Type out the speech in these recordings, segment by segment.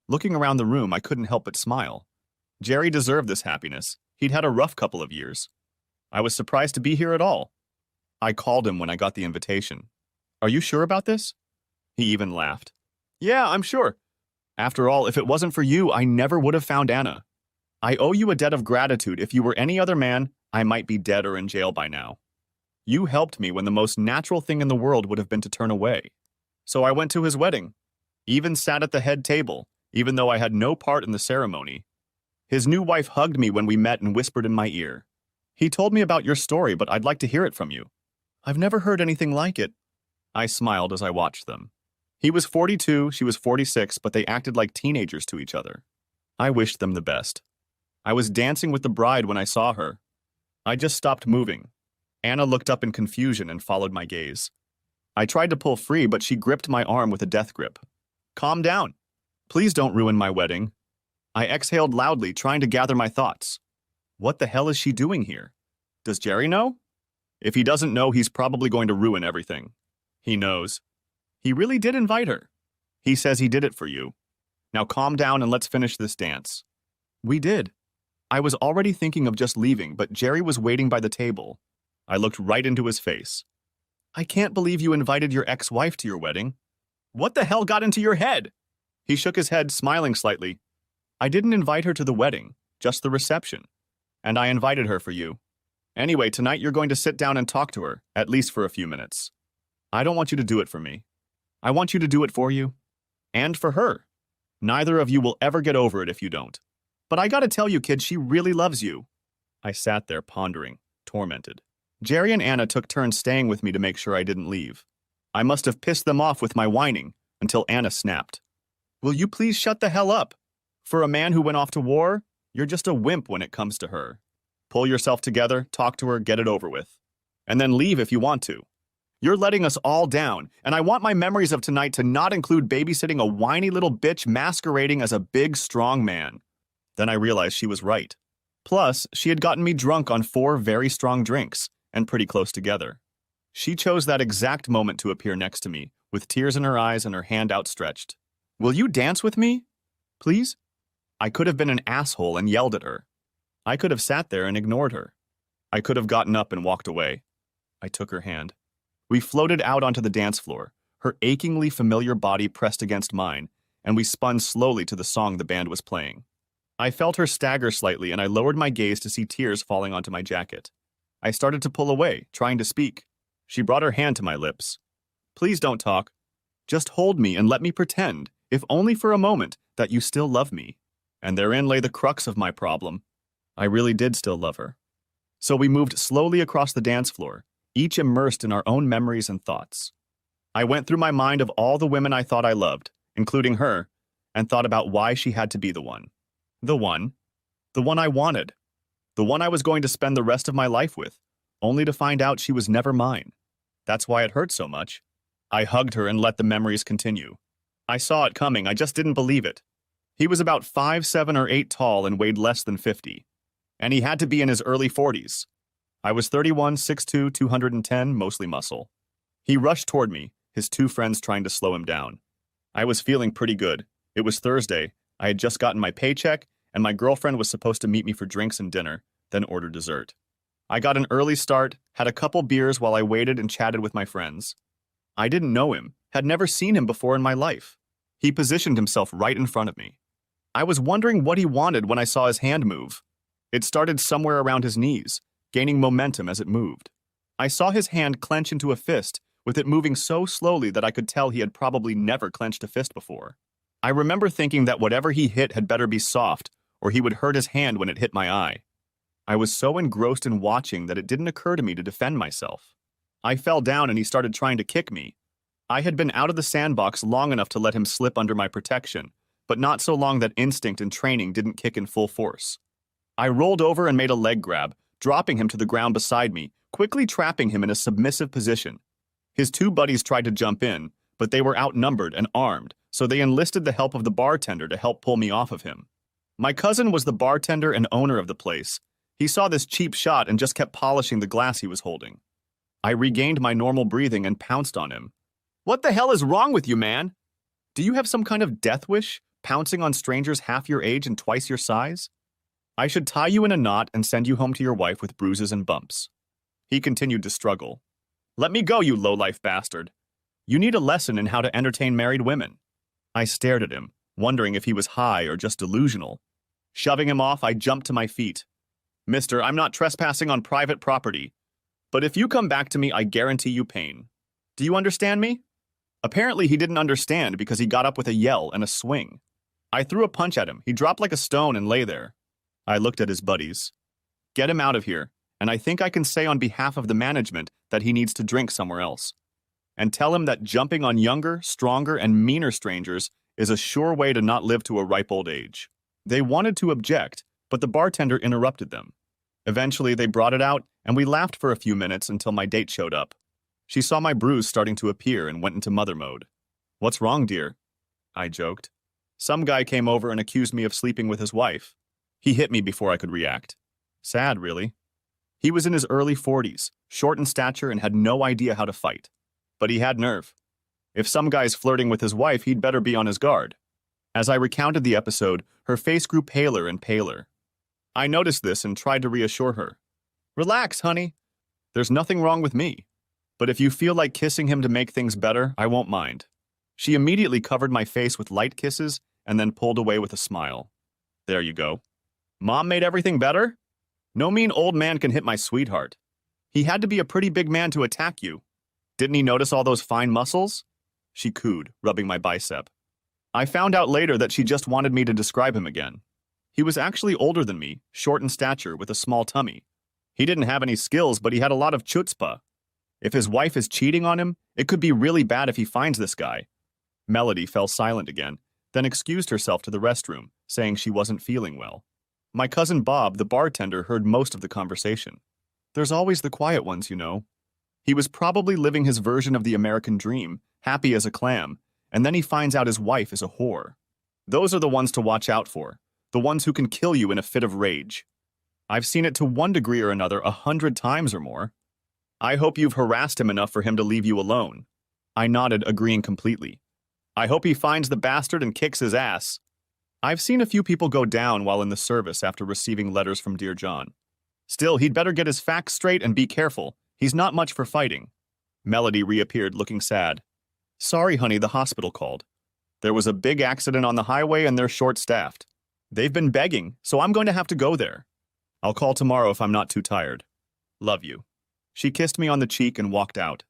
Looking around the room, I couldn't help but smile. Jerry deserved this happiness. He'd had a rough couple of years. I was surprised to be here at all. I called him when I got the invitation. Are you sure about this? He even laughed. Yeah, I'm sure. After all, if it wasn't for you, I never would have found Anna. I owe you a debt of gratitude. If you were any other man, I might be dead or in jail by now. You helped me when the most natural thing in the world would have been to turn away. So I went to his wedding. Even sat at the head table, even though I had no part in the ceremony. His new wife hugged me when we met and whispered in my ear. He told me about your story, but I'd like to hear it from you. I've never heard anything like it. I smiled as I watched them. He was 42, she was 46, but they acted like teenagers to each other. I wished them the best. I was dancing with the bride when I saw her. I just stopped moving. Anna looked up in confusion and followed my gaze. I tried to pull free, but she gripped my arm with a death grip. Calm down. Please don't ruin my wedding. I exhaled loudly, trying to gather my thoughts. What the hell is she doing here? Does Jerry know? If he doesn't know, he's probably going to ruin everything. He knows. He really did invite her. He says he did it for you. Now calm down and let's finish this dance. We did. I was already thinking of just leaving, but Jerry was waiting by the table. I looked right into his face. I can't believe you invited your ex-wife to your wedding. What the hell got into your head? He shook his head, smiling slightly. I didn't invite her to the wedding, just the reception. And I invited her for you. Anyway, tonight you're going to sit down and talk to her, at least for a few minutes. I don't want you to do it for me. I want you to do it for you. And for her. Neither of you will ever get over it if you don't. But I gotta tell you, kid, she really loves you. I sat there pondering, tormented. Jerry and Anna took turns staying with me to make sure I didn't leave. I must have pissed them off with my whining, until Anna snapped. Will you please shut the hell up? For a man who went off to war, you're just a wimp when it comes to her. Pull yourself together, talk to her, get it over with. And then leave if you want to. You're letting us all down, and I want my memories of tonight to not include babysitting a whiny little bitch masquerading as a big, strong man. Then I realized she was right. Plus, she had gotten me drunk on 4 very strong drinks, and pretty close together. She chose that exact moment to appear next to me, with tears in her eyes and her hand outstretched. Will you dance with me? Please? I could have been an asshole and yelled at her. I could have sat there and ignored her. I could have gotten up and walked away. I took her hand. We floated out onto the dance floor, her achingly familiar body pressed against mine, and we spun slowly to the song the band was playing. I felt her stagger slightly, and I lowered my gaze to see tears falling onto my jacket. I started to pull away, trying to speak. She brought her hand to my lips. Please don't talk. Just hold me and let me pretend, if only for a moment, that you still love me. And therein lay the crux of my problem. I really did still love her. So we moved slowly across the dance floor, each immersed in our own memories and thoughts. I went through my mind of all the women I thought I loved, including her, and thought about why she had to be the one. The one. The one I wanted. The one I was going to spend the rest of my life with, only to find out she was never mine. That's why it hurt so much. I hugged her and let the memories continue. I saw it coming, I just didn't believe it. He was about 5, 7, or 8 tall and weighed less than 50. And he had to be in his early 40s. I was 31, 6'2", 210, mostly muscle. He rushed toward me, his 2 friends trying to slow him down. I was feeling pretty good. It was Thursday, I had just gotten my paycheck, and my girlfriend was supposed to meet me for drinks and dinner, then order dessert. I got an early start, had a couple beers while I waited and chatted with my friends. I didn't know him, had never seen him before in my life. He positioned himself right in front of me. I was wondering what he wanted when I saw his hand move. It started somewhere around his knees, gaining momentum as it moved. I saw his hand clench into a fist, with it moving so slowly that I could tell he had probably never clenched a fist before. I remember thinking that whatever he hit had better be soft, or he would hurt his hand when it hit my eye. I was so engrossed in watching that it didn't occur to me to defend myself. I fell down and he started trying to kick me. I had been out of the sandbox long enough to let him slip under my protection, but not so long that instinct and training didn't kick in full force. I rolled over and made a leg grab, dropping him to the ground beside me, quickly trapping him in a submissive position. His 2 buddies tried to jump in, but they were outnumbered and armed, so they enlisted the help of the bartender to help pull me off of him. My cousin was the bartender and owner of the place. He saw this cheap shot and just kept polishing the glass he was holding. I regained my normal breathing and pounced on him. What the hell is wrong with you, man? Do you have some kind of death wish? pouncing on strangers half your age and twice your size? I should tie you in a knot and send you home to your wife with bruises and bumps." He continued to struggle. "Let me go, you low-life bastard. You need a lesson in how to entertain married women." I stared at him, wondering if he was high or just delusional. Shoving him off, I jumped to my feet. "Mister, I'm not trespassing on private property. But if you come back to me, I guarantee you pain. Do you understand me?" Apparently, he didn't understand because he got up with a yell and a swing. I threw a punch at him. He dropped like a stone and lay there. I looked at his buddies. "Get him out of here, and I think I can say on behalf of the management that he needs to drink somewhere else. And tell him that jumping on younger, stronger, and meaner strangers is a sure way to not live to a ripe old age." They wanted to object, but the bartender interrupted them. Eventually, they brought it out, and we laughed for a few minutes until my date showed up. She saw my bruise starting to appear and went into mother mode. "What's wrong, dear?" I joked. "Some guy came over and accused me of sleeping with his wife. He hit me before I could react. Sad, really. He was in his early 40s, short in stature, and had no idea how to fight. But he had nerve. If some guy's flirting with his wife, he'd better be on his guard." As I recounted the episode, her face grew paler and paler. I noticed this and tried to reassure her. "Relax, honey. There's nothing wrong with me. But if you feel like kissing him to make things better, I won't mind." She immediately covered my face with light kisses and then pulled away with a smile. "There you go. Mom made everything better? No mean old man can hit my sweetheart. He had to be a pretty big man to attack you. Didn't he notice all those fine muscles?" She cooed, rubbing my bicep. I found out later that she just wanted me to describe him again. He was actually older than me, short in stature, with a small tummy. He didn't have any skills, but he had a lot of chutzpah. If his wife is cheating on him, it could be really bad if he finds this guy. Melody fell silent again, then excused herself to the restroom, saying she wasn't feeling well. My cousin Bob, the bartender, heard most of the conversation. There's always the quiet ones, you know. He was probably living his version of the American dream, happy as a clam, and then he finds out his wife is a whore. Those are the ones to watch out for, the ones who can kill you in a fit of rage. I've seen it to one degree or another 100 times or more. I hope you've harassed him enough for him to leave you alone. I nodded, agreeing completely. I hope he finds the bastard and kicks his ass. I've seen a few people go down while in the service after receiving letters from Dear John. Still, he'd better get his facts straight and be careful. He's not much for fighting. Melody reappeared, looking sad. Sorry, honey, the hospital called. There was a big accident on the highway and they're short-staffed. They've been begging, so I'm going to have to go there. I'll call tomorrow if I'm not too tired. Love you. She kissed me on the cheek and walked out.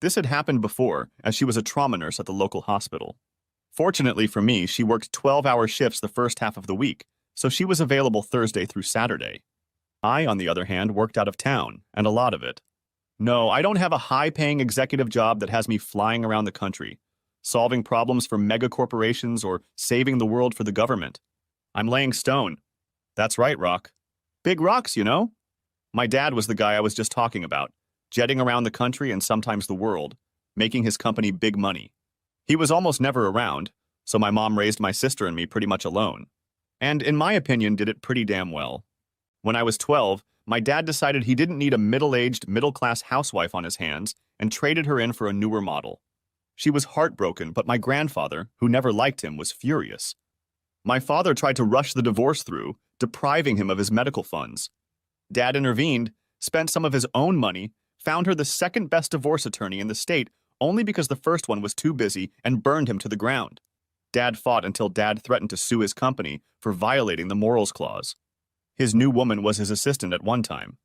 This had happened before, as she was a trauma nurse at the local hospital. Fortunately for me, she worked 12-hour shifts the first half of the week, so she was available Thursday through Saturday. I, on the other hand, worked out of town, and a lot of it. No, I don't have a high-paying executive job that has me flying around the country, solving problems for mega-corporations or saving the world for the government. I'm laying stone. That's right, Rock. Big rocks, you know? My dad was the guy I was just talking about, jetting around the country and sometimes the world, making his company big money. He was almost never around, so my mom raised my sister and me pretty much alone. And, in my opinion, did it pretty damn well. When I was 12, my dad decided he didn't need a middle-aged, middle-class housewife on his hands and traded her in for a newer model. She was heartbroken, but my grandfather, who never liked him, was furious. My father tried to rush the divorce through, depriving him of his medical funds. Dad intervened, spent some of his own money, found her the second-best divorce attorney in the state only because the first one was too busy, and burned him to the ground. Dad fought until Dad threatened to sue his company for violating the morals clause. His new woman was his assistant at one time.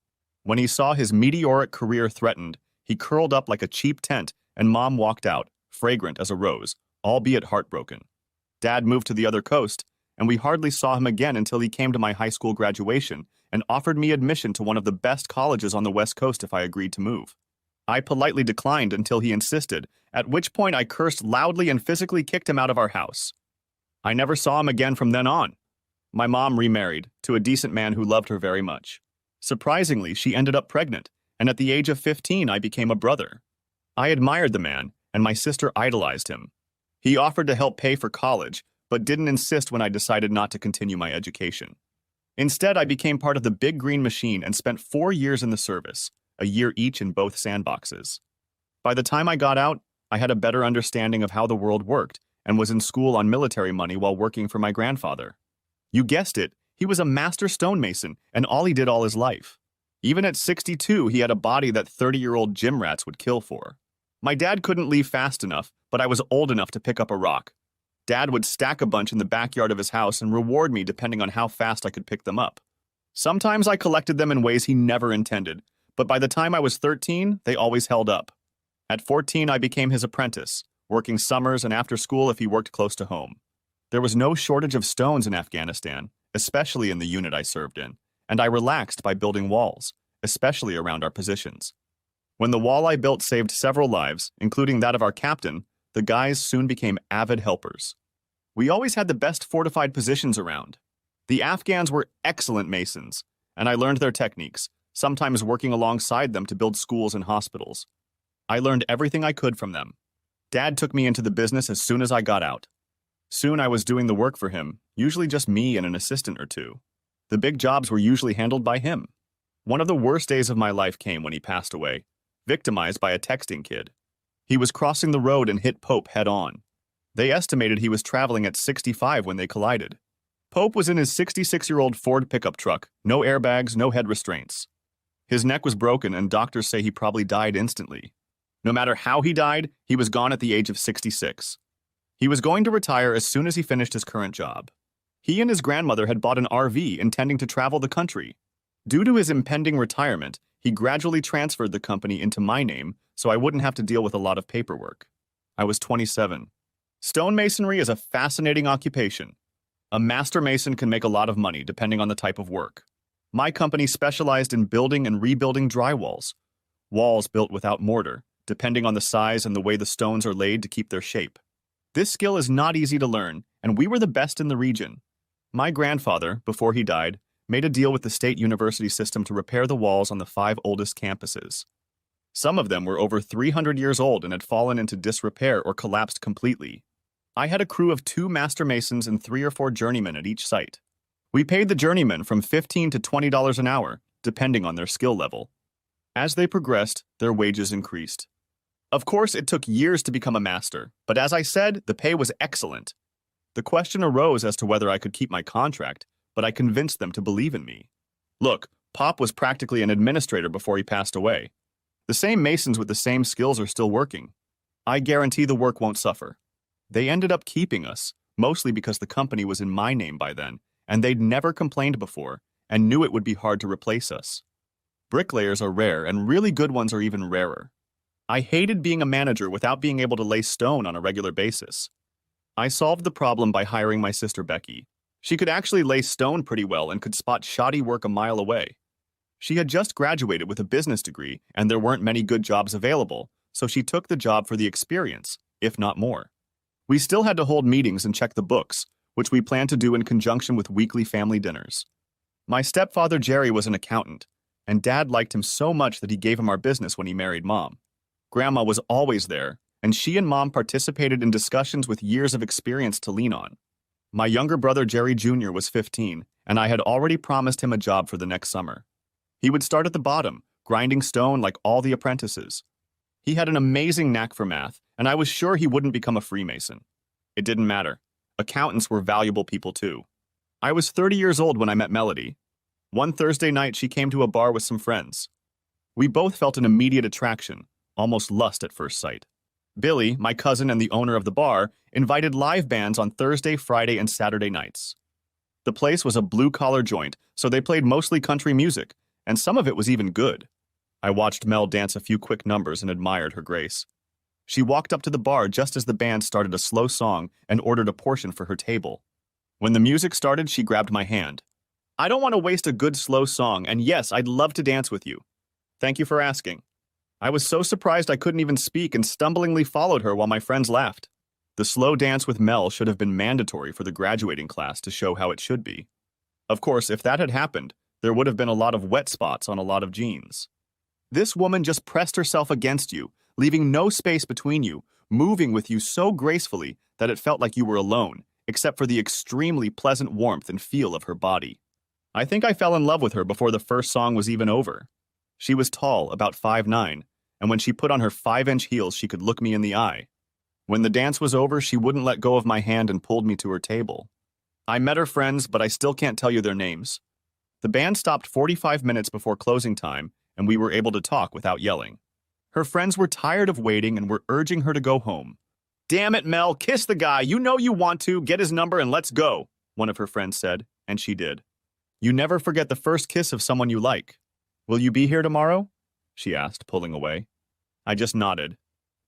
When he saw his meteoric career threatened, he curled up like a cheap tent, and Mom walked out, fragrant as a rose, albeit heartbroken. Dad moved to the other coast, and we hardly saw him again until he came to my high school graduation and offered me admission to one of the best colleges on the West Coast if I agreed to move. I politely declined until he insisted, at which point I cursed loudly and physically kicked him out of our house. I never saw him again from then on. My mom remarried to a decent man who loved her very much. Surprisingly, she ended up pregnant, and at the age of 15, I became a brother. I admired the man, and my sister idolized him. He offered to help pay for college, but didn't insist when I decided not to continue my education. Instead, I became part of the Big Green Machine and spent 4 years in the service, a year each in both sandboxes. By the time I got out, I had a better understanding of how the world worked and was in school on military money while working for my grandfather. You guessed it, he was a master stonemason, and all he did all his life. Even at 62, he had a body that 30-year-old gym rats would kill for. My dad couldn't leave fast enough, but I was old enough to pick up a rock. Dad would stack a bunch in the backyard of his house and reward me depending on how fast I could pick them up. Sometimes I collected them in ways he never intended, but by the time I was 13, they always held up. At 14, I became his apprentice, working summers and after school if he worked close to home. There was no shortage of stones in Afghanistan, especially in the unit I served in, and I relaxed by building walls, especially around our positions. When the wall I built saved several lives, including that of our captain, the guys soon became avid helpers. We always had the best fortified positions around. The Afghans were excellent masons, and I learned their techniques, sometimes working alongside them to build schools and hospitals. I learned everything I could from them. Dad took me into the business as soon as I got out. Soon I was doing the work for him, usually just me and an assistant or two. The big jobs were usually handled by him. One of the worst days of my life came when he passed away, victimized by a texting kid. He was crossing the road and hit Pope head-on. They estimated he was traveling at 65 when they collided. Pope was in his 66-year-old Ford pickup truck, no airbags, no head restraints. His neck was broken and doctors say he probably died instantly. No matter how he died, he was gone at the age of 66. He was going to retire as soon as he finished his current job. He and his grandmother had bought an RV intending to travel the country. Due to his impending retirement, he gradually transferred the company into my name so I wouldn't have to deal with a lot of paperwork. I was 27. Stonemasonry is a fascinating occupation. A master mason can make a lot of money depending on the type of work. My company specialized in building and rebuilding drywalls, walls built without mortar, depending on the size and the way the stones are laid to keep their shape. This skill is not easy to learn, and we were the best in the region. My grandfather, before he died, made a deal with the state university system to repair the walls on the 5 oldest campuses. Some of them were over 300 years old and had fallen into disrepair or collapsed completely. I had a crew of 2 master masons and 3 or 4 journeymen at each site. We paid the journeymen from $15 to $20 an hour, depending on their skill level. As they progressed, their wages increased. Of course, it took years to become a master, but as I said, the pay was excellent. The question arose as to whether I could keep my contract, but I convinced them to believe in me. Look, Pop was practically an administrator before he passed away. The same masons with the same skills are still working. I guarantee the work won't suffer. They ended up keeping us, mostly because the company was in my name by then, and they'd never complained before, and knew it would be hard to replace us. Bricklayers are rare, and really good ones are even rarer. I hated being a manager without being able to lay stone on a regular basis. I solved the problem by hiring my sister Becky. She could actually lay stone pretty well and could spot shoddy work a mile away. She had just graduated with a business degree, and there weren't many good jobs available, so she took the job for the experience, if not more. We still had to hold meetings and check the books, which we planned to do in conjunction with weekly family dinners. My stepfather Jerry was an accountant, and Dad liked him so much that he gave him our business when he married Mom. Grandma was always there, and she and Mom participated in discussions with years of experience to lean on. My younger brother Jerry Jr. was 15, and I had already promised him a job for the next summer. He would start at the bottom, grinding stone like all the apprentices. He had an amazing knack for math, and I was sure he wouldn't become a Freemason. It didn't matter. Accountants were valuable people too. I was 30 years old when I met Melody. One Thursday night, she came to a bar with some friends. We both felt an immediate attraction, almost lust at first sight. Billy, my cousin and the owner of the bar, invited live bands on Thursday, Friday, and Saturday nights. The place was a blue-collar joint, so they played mostly country music, and some of it was even good. I watched Mel dance a few quick numbers and admired her grace. She walked up to the bar just as the band started a slow song and ordered a portion for her table. When the music started, she grabbed my hand. "I don't want to waste a good slow song, and yes, I'd love to dance with you. Thank you for asking." I was so surprised I couldn't even speak and stumblingly followed her while my friends laughed. The slow dance with Mel should have been mandatory for the graduating class to show how it should be. Of course, if that had happened, there would have been a lot of wet spots on a lot of jeans. This woman just pressed herself against you, leaving no space between you, moving with you so gracefully that it felt like you were alone, except for the extremely pleasant warmth and feel of her body. I think I fell in love with her before the first song was even over. She was tall, about 5'9", and when she put on her 5-inch heels, she could look me in the eye. When the dance was over, she wouldn't let go of my hand and pulled me to her table. I met her friends, but I still can't tell you their names. The band stopped 45 minutes before closing time, and we were able to talk without yelling. Her friends were tired of waiting and were urging her to go home. "Damn it, Mel, kiss the guy. You know you want to. Get his number and let's go," one of her friends said, and she did. "You never forget the first kiss of someone you like. Will you be here tomorrow?" she asked, pulling away. I just nodded.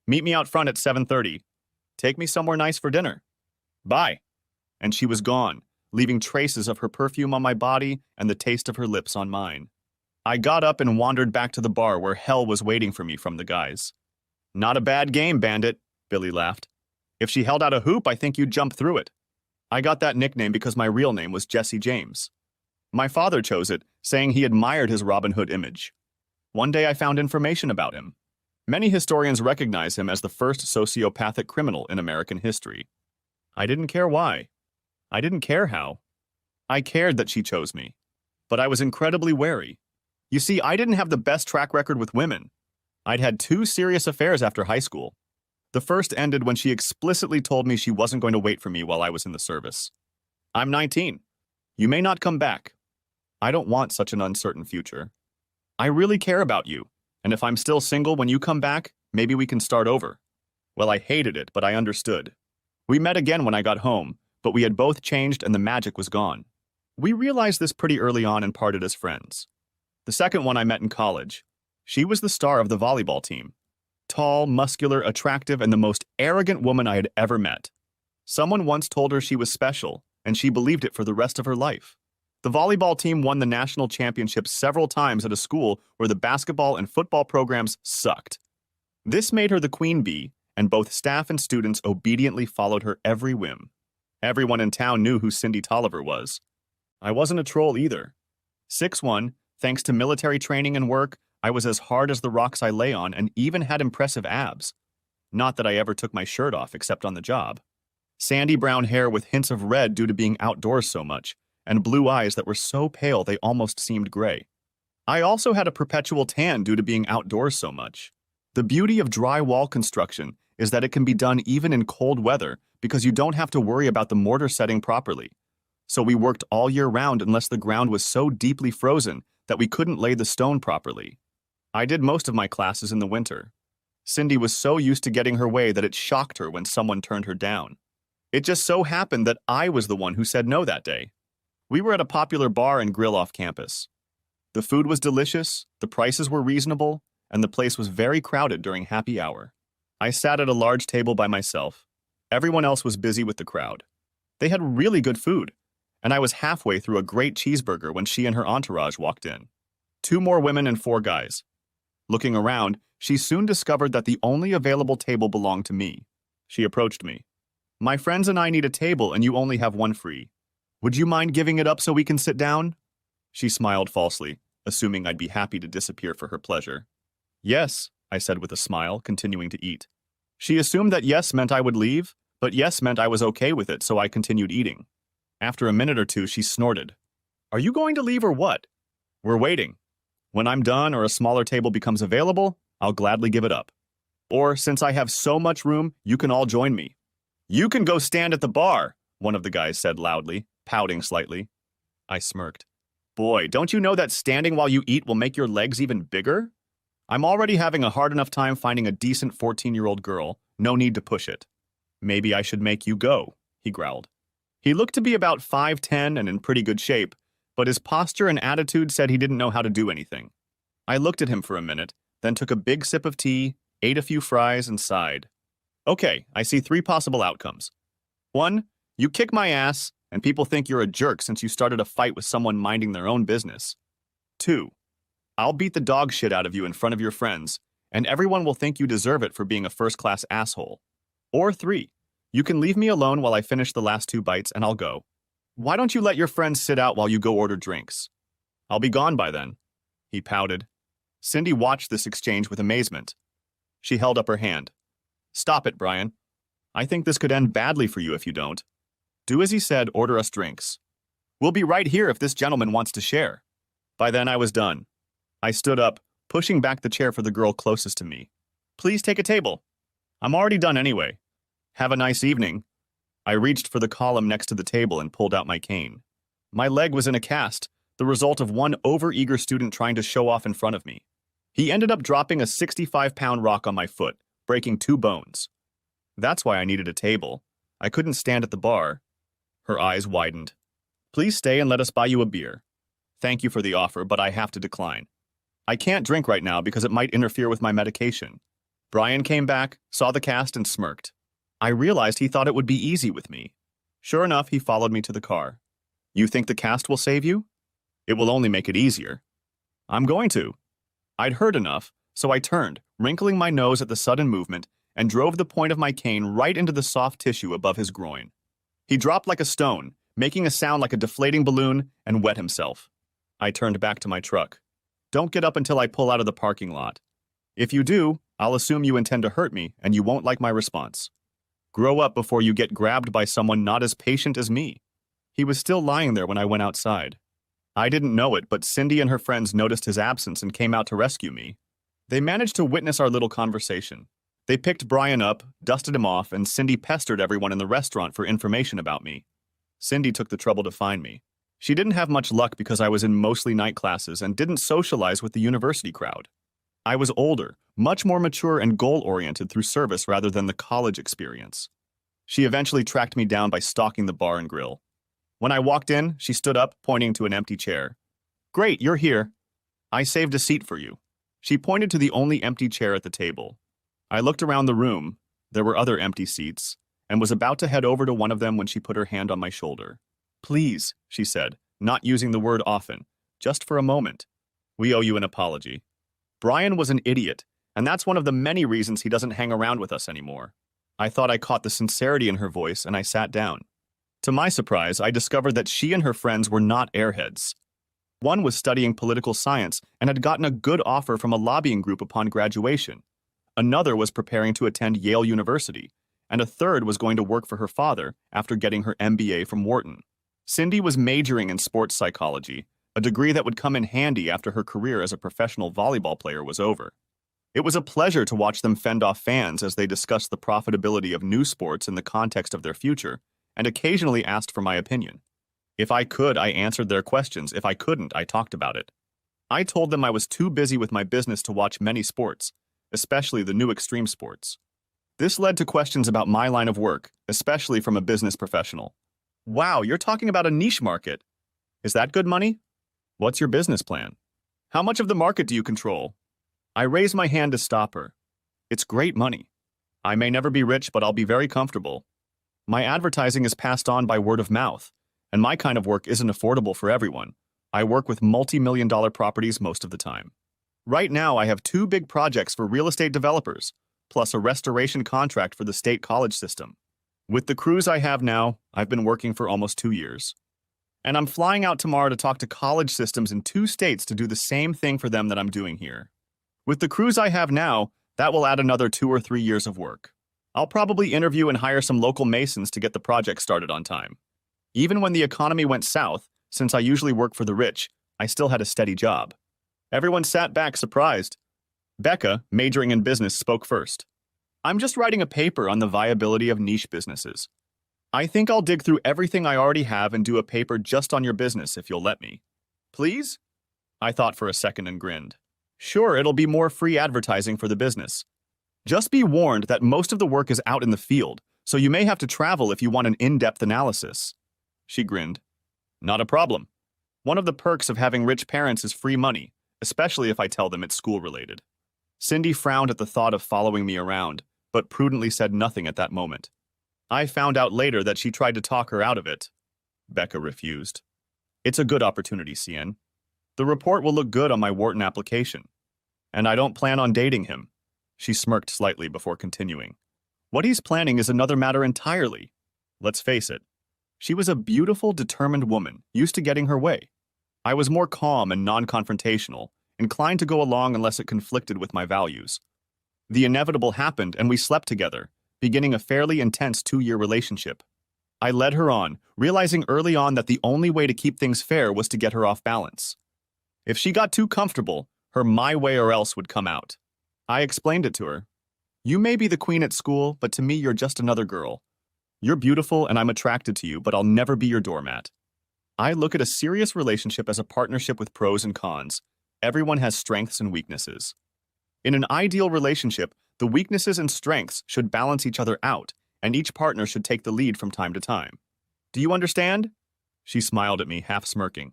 "Meet me out front at 7:30. Take me somewhere nice for dinner. Bye." And she was gone, leaving traces of her perfume on my body and the taste of her lips on mine. I got up and wandered back to the bar where hell was waiting for me from the guys. "Not a bad game, Bandit," Billy laughed. "If she held out a hoop, I think you'd jump through it." I got that nickname because my real name was Jesse James. My father chose it, saying he admired his Robin Hood image. One day I found information about him. Many historians recognize him as the first sociopathic criminal in American history. I didn't care why. I didn't care how. I cared that she chose me. But I was incredibly wary. You see, I didn't have the best track record with women. I'd had 2 serious affairs after high school. The first ended when she explicitly told me she wasn't going to wait for me while I was in the service. "I'm 19. You may not come back. I don't want such an uncertain future. I really care about you, and if I'm still single when you come back, maybe we can start over." Well, I hated it, but I understood. We met again when I got home, but we had both changed and the magic was gone. We realized this pretty early on and parted as friends. The second one I met in college. She was the star of the volleyball team. Tall, muscular, attractive, and the most arrogant woman I had ever met. Someone once told her she was special, and she believed it for the rest of her life. The volleyball team won the national championship several times at a school where the basketball and football programs sucked. This made her the queen bee, and both staff and students obediently followed her every whim. Everyone in town knew who Cindy Tolliver was. I wasn't a troll either. 6'1", thanks to military training and work, I was as hard as the rocks I lay on and even had impressive abs. Not that I ever took my shirt off except on the job. Sandy brown hair with hints of red due to being outdoors so much, and blue eyes that were so pale they almost seemed gray. I also had a perpetual tan due to being outdoors so much. The beauty of drywall construction is that it can be done even in cold weather because you don't have to worry about the mortar setting properly. So we worked all year round unless the ground was so deeply frozen that we couldn't lay the stone properly. I did most of my classes in the winter. Cindy was so used to getting her way that it shocked her when someone turned her down. It just so happened that I was the one who said no that day. We were at a popular bar and grill off campus. The food was delicious, the prices were reasonable, and the place was very crowded during happy hour. I sat at a large table by myself. Everyone else was busy with the crowd. They had really good food, and I was halfway through a great cheeseburger when she and her entourage walked in. 2 more women and 4 guys. Looking around, she soon discovered that the only available table belonged to me. She approached me. "My friends and I need a table and you only have 1 free. Would you mind giving it up so we can sit down?" She smiled falsely, assuming I'd be happy to disappear for her pleasure. "Yes," I said with a smile, continuing to eat. She assumed that yes meant I would leave, but yes meant I was okay with it, so I continued eating. After a minute or 2, she snorted. "Are you going to leave or what?" "We're waiting. When I'm done or a smaller table becomes available, I'll gladly give it up. Or, since I have so much room, you can all join me." "You can go stand at the bar," one of the guys said loudly, pouting slightly. I smirked. "Boy, don't you know that standing while you eat will make your legs even bigger? I'm already having a hard enough time finding a decent 14-year-old girl. No need to push it." "Maybe I should make you go," he growled. He looked to be about 5'10" and in pretty good shape, but his posture and attitude said he didn't know how to do anything. I looked at him for a minute, then took a big sip of tea, ate a few fries, and sighed. "Okay, I see 3 possible outcomes. 1, you kick my ass, and people think you're a jerk since you started a fight with someone minding their own business. 2, I'll beat the dog shit out of you in front of your friends, and everyone will think you deserve it for being a first-class asshole. Or 3, you can leave me alone while I finish the last 2 bites and I'll go. Why don't you let your friends sit out while you go order drinks? I'll be gone by then." He pouted. Cindy watched this exchange with amazement. She held up her hand. "Stop it, Brian. I think this could end badly for you if you don't. Do as he said, order us drinks. We'll be right here if this gentleman wants to share." By then I was done. I stood up, pushing back the chair for the girl closest to me. "Please take a table. I'm already done anyway. Have a nice evening. I reached for the column next to the table and pulled out my cane. My leg was in a cast, the result of one overeager student trying to show off in front of me. He ended up dropping a 65-pound rock on my foot, breaking 2 bones. That's why I needed a table. I couldn't stand at the bar. Her eyes widened. Please stay and let us buy you a beer. Thank you for the offer, but I have to decline. I can't drink right now because it might interfere with my medication. Brian came back, saw the cast, and smirked. I realized he thought it would be easy with me. Sure enough, he followed me to the car. You think the cast will save you? It will only make it easier. I'm going to. I'd heard enough, so I turned, wrinkling my nose at the sudden movement, and drove the point of my cane right into the soft tissue above his groin. He dropped like a stone, making a sound like a deflating balloon, and wet himself. I turned back to my truck. Don't get up until I pull out of the parking lot. If you do, I'll assume you intend to hurt me, and you won't like my response. Grow up before you get grabbed by someone not as patient as me. He was still lying there when I went outside. I didn't know it, but Cindy and her friends noticed his absence and came out to rescue me. They managed to witness our little conversation. They picked Brian up, dusted him off, and Cindy pestered everyone in the restaurant for information about me. Cindy took the trouble to find me. She didn't have much luck because I was in mostly night classes and didn't socialize with the university crowd. I was older, much more mature and goal-oriented through service rather than the college experience. She eventually tracked me down by stalking the bar and grill. When I walked in, she stood up, pointing to an empty chair. Great, you're here. I saved a seat for you. She pointed to the only empty chair at the table. I looked around the room. There were other empty seats, and was about to head over to one of them when she put her hand on my shoulder. Please, she said, not using the word often, just for a moment. We owe you an apology. Brian was an idiot, and that's one of the many reasons he doesn't hang around with us anymore. I thought I caught the sincerity in her voice, and I sat down. To my surprise, I discovered that she and her friends were not airheads. One was studying political science and had gotten a good offer from a lobbying group upon graduation. Another was preparing to attend Yale University, and a third was going to work for her father after getting her MBA from Wharton. Cindy was majoring in sports psychology, a degree that would come in handy after her career as a professional volleyball player was over. It was a pleasure to watch them fend off fans as they discussed the profitability of new sports in the context of their future, and occasionally asked for my opinion. If I could, I answered their questions. If I couldn't, I talked about it. I told them I was too busy with my business to watch many sports, especially the new extreme sports. This led to questions about my line of work, especially from a business professional. Wow, you're talking about a niche market. Is that good money? What's your business plan? How much of the market do you control? I raised my hand to stop her. It's great money. I may never be rich, but I'll be very comfortable. My advertising is passed on by word of mouth, and my kind of work isn't affordable for everyone. I work with multi-million-dollar properties most of the time. Right now, I have 2 big projects for real estate developers, plus a restoration contract for the state college system. With the crews I have now, I've been working for almost 2 years. And I'm flying out tomorrow to talk to college systems in 2 states to do the same thing for them that I'm doing here. With the crews I have now, that will add another 2 or 3 years of work. I'll probably interview and hire some local masons to get the project started on time. Even when the economy went south, since I usually work for the rich, I still had a steady job. Everyone sat back surprised. Becca, majoring in business, spoke first. I'm just writing a paper on the viability of niche businesses. I think I'll dig through everything I already have and do a paper just on your business if you'll let me. Please? I thought for a second and grinned. Sure, it'll be more free advertising for the business. Just be warned that most of the work is out in the field, so you may have to travel if you want an in-depth analysis. She grinned. Not a problem. One of the perks of having rich parents is free money, especially if I tell them it's school-related. Cindy frowned at the thought of following me around, but prudently said nothing at that moment. I found out later that she tried to talk her out of it. Becca refused. It's a good opportunity, Cien. The report will look good on my Wharton application. And I don't plan on dating him. She smirked slightly before continuing. What he's planning is another matter entirely. Let's face it. She was a beautiful, determined woman, used to getting her way. I was more calm and non-confrontational, inclined to go along unless it conflicted with my values. The inevitable happened, and we slept together, beginning a fairly intense 2-year relationship. I led her on, realizing early on that the only way to keep things fair was to get her off balance. If she got too comfortable, her my way or else would come out. I explained it to her. You may be the queen at school, but to me you're just another girl. You're beautiful and I'm attracted to you, but I'll never be your doormat. I look at a serious relationship as a partnership with pros and cons. Everyone has strengths and weaknesses. In an ideal relationship, the weaknesses and strengths should balance each other out, and each partner should take the lead from time to time. Do you understand? She smiled at me, half smirking.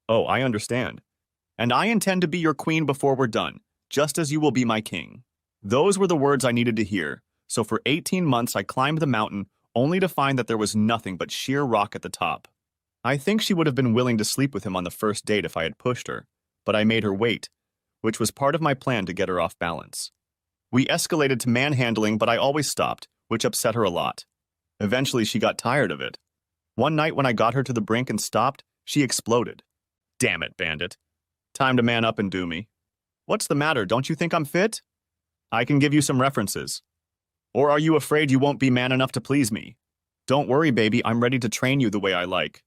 Oh, I understand. And I intend to be your queen before we're done, just as you will be my king. Those were the words I needed to hear, so for 18 months I climbed the mountain, only to find that there was nothing but sheer rock at the top. I think she would have been willing to sleep with him on the first date if I had pushed her, but I made her wait, which was part of my plan to get her off balance. We escalated to manhandling, but I always stopped, which upset her a lot. Eventually, she got tired of it. One night when I got her to the brink and stopped, she exploded. Damn it, Bandit. Time to man up and do me. What's the matter? Don't you think I'm fit? I can give you some references. Or are you afraid you won't be man enough to please me? Don't worry, baby, I'm ready to train you the way I like.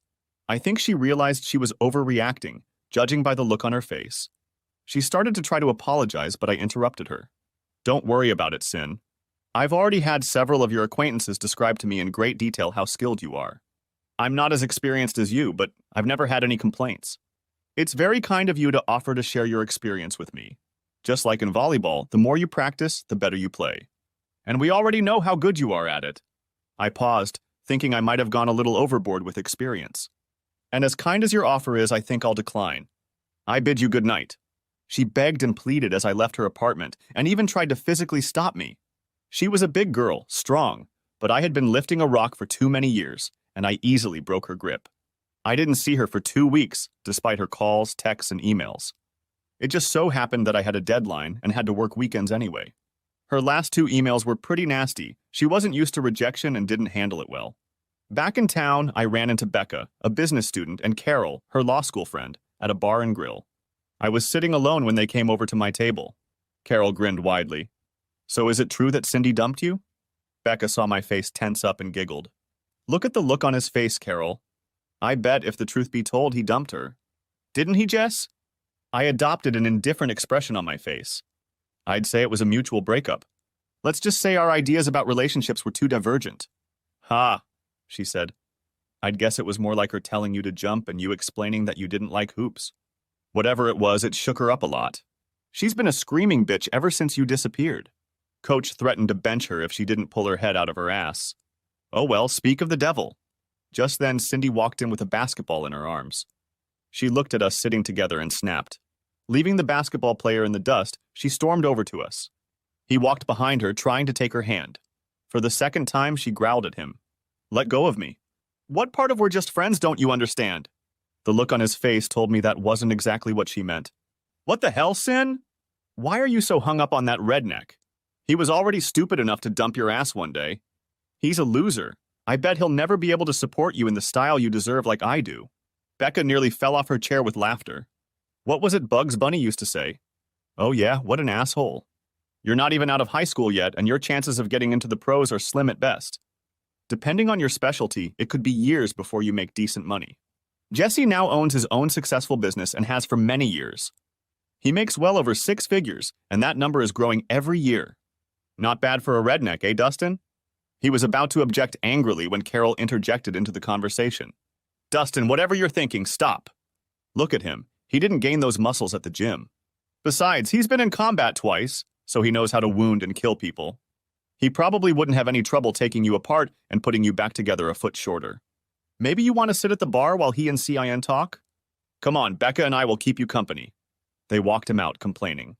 I think she realized she was overreacting, judging by the look on her face. She started to try to apologize, but I interrupted her. Don't worry about it, Sin. I've already had several of your acquaintances describe to me in great detail how skilled you are. I'm not as experienced as you, but I've never had any complaints. It's very kind of you to offer to share your experience with me. Just like in volleyball, the more you practice, the better you play. And we already know how good you are at it. I paused, thinking I might have gone a little overboard with experience. And as kind as your offer is, I think I'll decline. I bid you good night. She begged and pleaded as I left her apartment, and even tried to physically stop me. She was a big girl, strong, but I had been lifting a rock for too many years, and I easily broke her grip. I didn't see her for 2 weeks, despite her calls, texts, and emails. It just so happened that I had a deadline and had to work weekends anyway. Her last 2 emails were pretty nasty. She wasn't used to rejection and didn't handle it well. Back in town, I ran into Becca, a business student, and Carol, her law school friend, at a bar and grill. I was sitting alone when they came over to my table. Carol grinned widely. So is it true that Cindy dumped you? Becca saw my face tense up and giggled. Look at the look on his face, Carol. I bet if the truth be told, he dumped her. Didn't he, Jess? I adopted an indifferent expression on my face. I'd say it was a mutual breakup. Let's just say our ideas about relationships were too divergent. Ha, she said. I'd guess it was more like her telling you to jump and you explaining that you didn't like hoops. Whatever it was, it shook her up a lot. She's been a screaming bitch ever since you disappeared. Coach threatened to bench her if she didn't pull her head out of her ass. Oh well, speak of the devil. Just then, Cindy walked in with a basketball in her arms. She looked at us sitting together and snapped. Leaving the basketball player in the dust, she stormed over to us. He walked behind her, trying to take her hand. For the second time, she growled at him. Let go of me. What part of we're just friends don't you understand? The look on his face told me that wasn't exactly what she meant. What the hell, Sin? Why are you so hung up on that redneck? He was already stupid enough to dump your ass one day. He's a loser. I bet he'll never be able to support you in the style you deserve like I do. Becca nearly fell off her chair with laughter. What was it Bugs Bunny used to say? Oh yeah, what an asshole. You're not even out of high school yet, and your chances of getting into the pros are slim at best. Depending on your specialty, it could be years before you make decent money. Jesse now owns his own successful business and has for many years. He makes well over 6 figures, and that number is growing every year. Not bad for a redneck, eh, Dustin? He was about to object angrily when Carol interjected into the conversation. Dustin, whatever you're thinking, stop. Look at him. He didn't gain those muscles at the gym. Besides, he's been in combat twice, so he knows how to wound and kill people. He probably wouldn't have any trouble taking you apart and putting you back together a foot shorter. Maybe you want to sit at the bar while he and CIN talk? Come on, Becca and I will keep you company. They walked him out, complaining.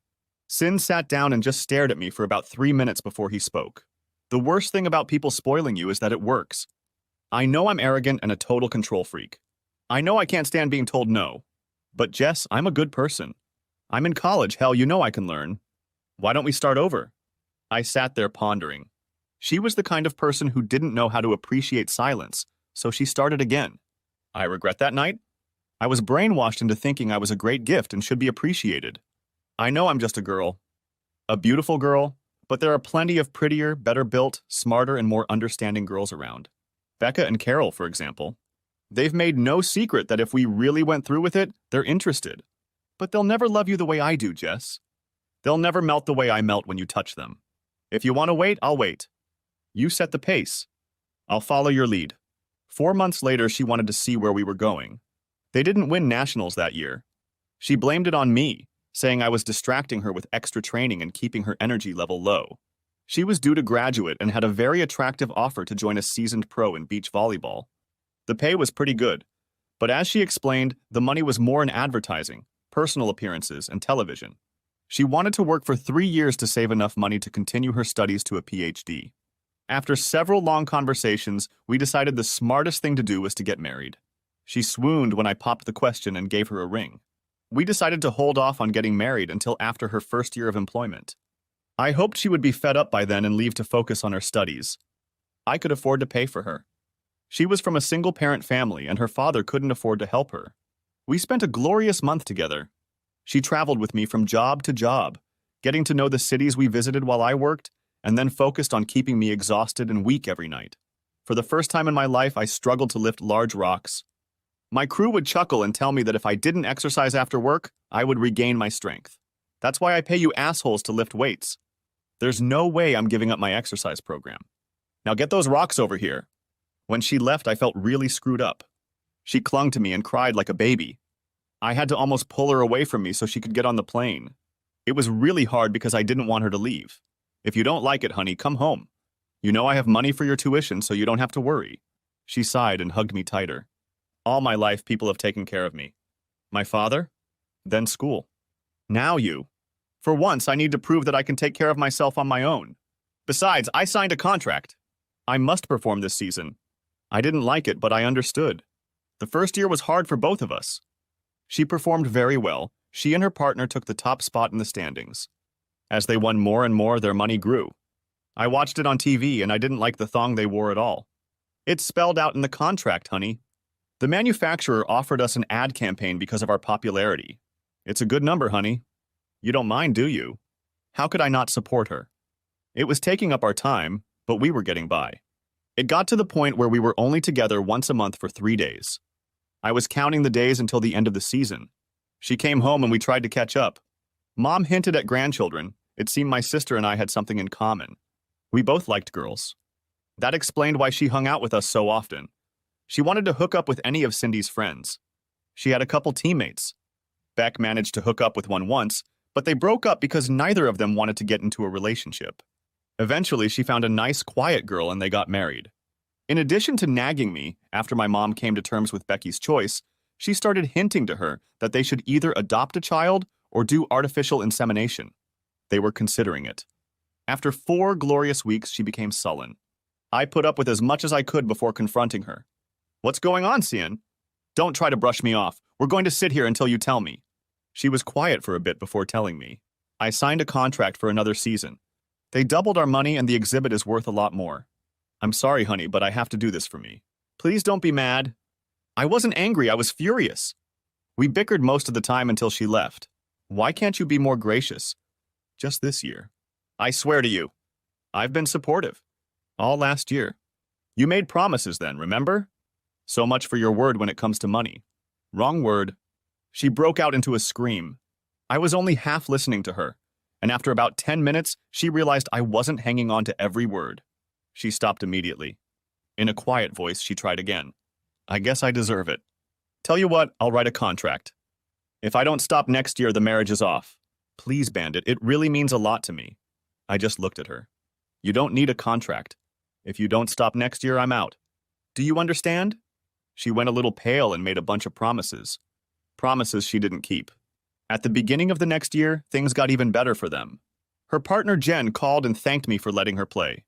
Sin sat down and just stared at me for about 3 minutes before he spoke. The worst thing about people spoiling you is that it works. I know I'm arrogant and a total control freak. I know I can't stand being told no. But Jess, I'm a good person. I'm in college, hell, you know I can learn. Why don't we start over? I sat there pondering. She was the kind of person who didn't know how to appreciate silence, so she started again. I regret that night. I was brainwashed into thinking I was a great gift and should be appreciated. I know I'm just a girl. A beautiful girl, but there are plenty of prettier, better built, smarter, and more understanding girls around. Becca and Carol, for example. They've made no secret that if we really went through with it, they're interested. But they'll never love you the way I do, Jess. They'll never melt the way I melt when you touch them. If you want to wait, I'll wait. You set the pace. I'll follow your lead. 4 months later, she wanted to see where we were going. They didn't win nationals that year. She blamed it on me, saying I was distracting her with extra training and keeping her energy level low. She was due to graduate and had a very attractive offer to join a seasoned pro in beach volleyball. The pay was pretty good, but as she explained, the money was more in advertising, personal appearances, and television. She wanted to work for 3 years to save enough money to continue her studies to a PhD. After several long conversations, we decided the smartest thing to do was to get married. She swooned when I popped the question and gave her a ring. We decided to hold off on getting married until after her first year of employment. I hoped she would be fed up by then and leave to focus on her studies. I could afford to pay for her. She was from a single-parent family and her father couldn't afford to help her. We spent a glorious month together. She traveled with me from job to job, getting to know the cities we visited while I worked, and then focused on keeping me exhausted and weak every night. For the first time in my life, I struggled to lift large rocks. My crew would chuckle and tell me that if I didn't exercise after work, I would regain my strength. That's why I pay you assholes to lift weights. There's no way I'm giving up my exercise program. Now get those rocks over here. When she left, I felt really screwed up. She clung to me and cried like a baby. I had to almost pull her away from me so she could get on the plane. It was really hard because I didn't want her to leave. If you don't like it, honey, come home. You know I have money for your tuition, so you don't have to worry. She sighed and hugged me tighter. All my life, people have taken care of me. My father, then school. Now you. For once, I need to prove that I can take care of myself on my own. Besides, I signed a contract. I must perform this season. I didn't like it, but I understood. The first year was hard for both of us. She performed very well. She and her partner took the top spot in the standings. As they won more and more, their money grew. I watched it on TV and I didn't like the thong they wore at all. It's spelled out in the contract, honey. The manufacturer offered us an ad campaign because of our popularity. It's a good number, honey. You don't mind, do you? How could I not support her? It was taking up our time, but we were getting by. It got to the point where we were only together once a month for 3 days. I was counting the days until the end of the season. She came home and we tried to catch up. Mom hinted at grandchildren. It seemed my sister and I had something in common. We both liked girls. That explained why she hung out with us so often. She wanted to hook up with any of Cindy's friends. She had a couple teammates. Beck managed to hook up with one once, but they broke up because neither of them wanted to get into a relationship. Eventually, she found a nice, quiet girl and they got married. In addition to nagging me, after my mom came to terms with Becky's choice, she started hinting to her that they should either adopt a child or do artificial insemination. They were considering it. After 4 glorious weeks, she became sullen. I put up with as much as I could before confronting her. What's going on, Cian? Don't try to brush me off. We're going to sit here until you tell me. She was quiet for a bit before telling me. I signed a contract for another season. They doubled our money and the exhibit is worth a lot more. I'm sorry, honey, but I have to do this for me. Please don't be mad. I wasn't angry, I was furious. We bickered most of the time until she left. Why can't you be more gracious? Just this year. I swear to you. I've been supportive. All last year. You made promises then, remember? So much for your word when it comes to money. Wrong word. She broke out into a scream. I was only half listening to her, and after about 10 minutes, she realized I wasn't hanging on to every word. She stopped immediately. In a quiet voice, she tried again. I guess I deserve it. Tell you what, I'll write a contract. If I don't stop next year, the marriage is off. Please, Bandit, it really means a lot to me. I just looked at her. You don't need a contract. If you don't stop next year, I'm out. Do you understand? She went a little pale and made a bunch of promises. Promises she didn't keep. At the beginning of the next year, things got even better for them. Her partner Jen called and thanked me for letting her play.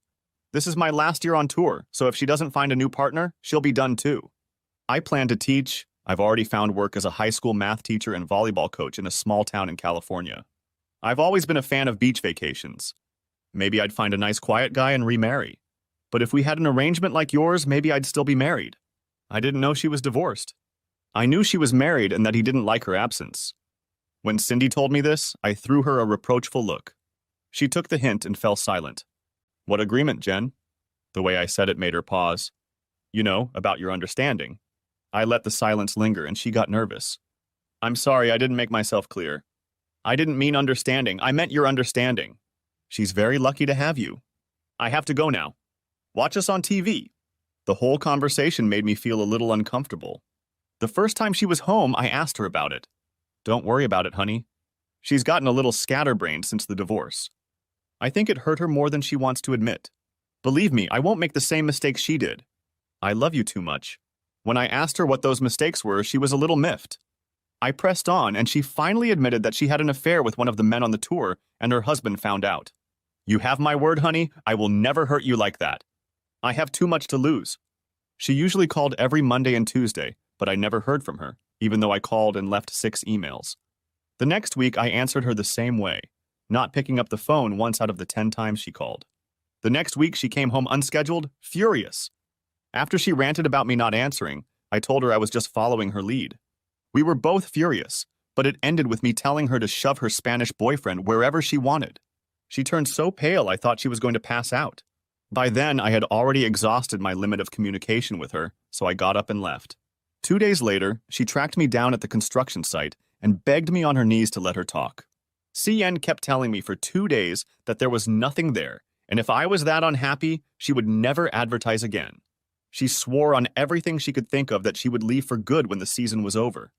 This is my last year on tour, so if she doesn't find a new partner, she'll be done too. I plan to teach. I've already found work as a high school math teacher and volleyball coach in a small town in California. I've always been a fan of beach vacations. Maybe I'd find a nice quiet guy and remarry. But if we had an arrangement like yours, maybe I'd still be married. I didn't know she was divorced. I knew she was married and that he didn't like her absence. When Cindy told me this, I threw her a reproachful look. She took the hint and fell silent. What agreement, Jen? The way I said it made her pause. You know, about your understanding. I let the silence linger and she got nervous. I'm sorry, I didn't make myself clear. I didn't mean understanding, I meant your understanding. She's very lucky to have you. I have to go now. Watch us on TV. The whole conversation made me feel a little uncomfortable. The first time she was home, I asked her about it. Don't worry about it, honey. She's gotten a little scatterbrained since the divorce. I think it hurt her more than she wants to admit. Believe me, I won't make the same mistakes she did. I love you too much. When I asked her what those mistakes were, she was a little miffed. I pressed on, and she finally admitted that she had an affair with one of the men on the tour, and her husband found out. You have my word, honey, I will never hurt you like that. I have too much to lose. She usually called every Monday and Tuesday, but I never heard from her, even though I called and left 6 emails. The next week, I answered her the same way, not picking up the phone once out of the 10 times she called. The next week, she came home unscheduled, furious. After she ranted about me not answering, I told her I was just following her lead. We were both furious, but it ended with me telling her to shove her Spanish boyfriend wherever she wanted. She turned so pale I thought she was going to pass out. By then, I had already exhausted my limit of communication with her, so I got up and left. 2 days later, she tracked me down at the construction site and begged me on her knees to let her talk. CN kept telling me for 2 days that there was nothing there, and if I was that unhappy, she would never advertise again. She swore on everything she could think of that she would leave for good when the season was over.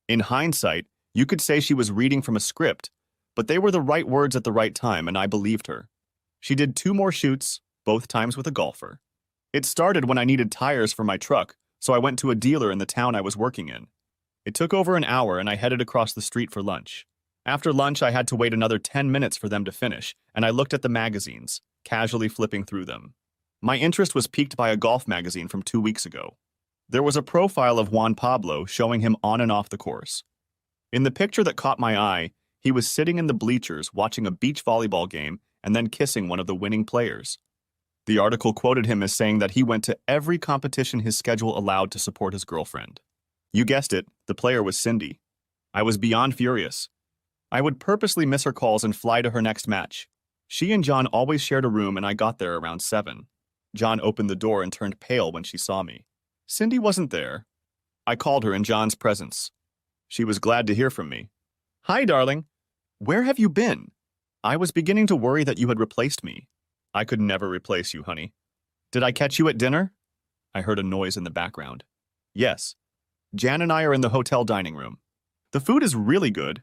In hindsight, you could say she was reading from a script, but they were the right words at the right time, and I believed her. She did 2 more shoots, both times with a golfer. It started when I needed tires for my truck, so I went to a dealer in the town I was working in. It took over an hour, and I headed across the street for lunch. After lunch, I had to wait another 10 minutes for them to finish, and I looked at the magazines, casually flipping through them. My interest was piqued by a golf magazine from 2 weeks ago. There was a profile of Juan Pablo showing him on and off the course. In the picture that caught my eye, he was sitting in the bleachers watching a beach volleyball game and then kissing one of the winning players. The article quoted him as saying that he went to every competition his schedule allowed to support his girlfriend. You guessed it, the player was Cindy. I was beyond furious. I would purposely miss her calls and fly to her next match. She and John always shared a room, and I got there around 7. John opened the door and turned pale when she saw me. Cindy wasn't there. I called her in John's presence. She was glad to hear from me. Hi, darling. Where have you been? I was beginning to worry that you had replaced me. I could never replace you, honey. Did I catch you at dinner? I heard a noise in the background. Yes. Jan and I are in the hotel dining room. The food is really good.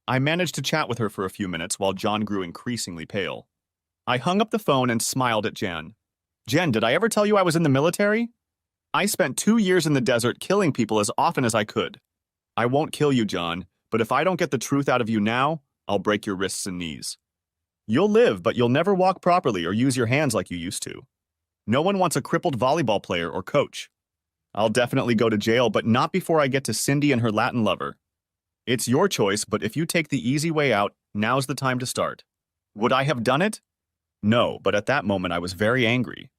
I managed to chat with her for a few minutes while John grew increasingly pale. I hung up the phone and smiled at Jen. Jen, did I ever tell you I was in the military? I spent 2 years in the desert killing people as often as I could. I won't kill you, John, but if I don't get the truth out of you now, I'll break your wrists and knees. You'll live, but you'll never walk properly or use your hands like you used to. No one wants a crippled volleyball player or coach. I'll definitely go to jail, but not before I get to Cindy and her Latin lover. It's your choice, but if you take the easy way out, now's the time to start. Would I have done it? No, but at that moment I was very angry.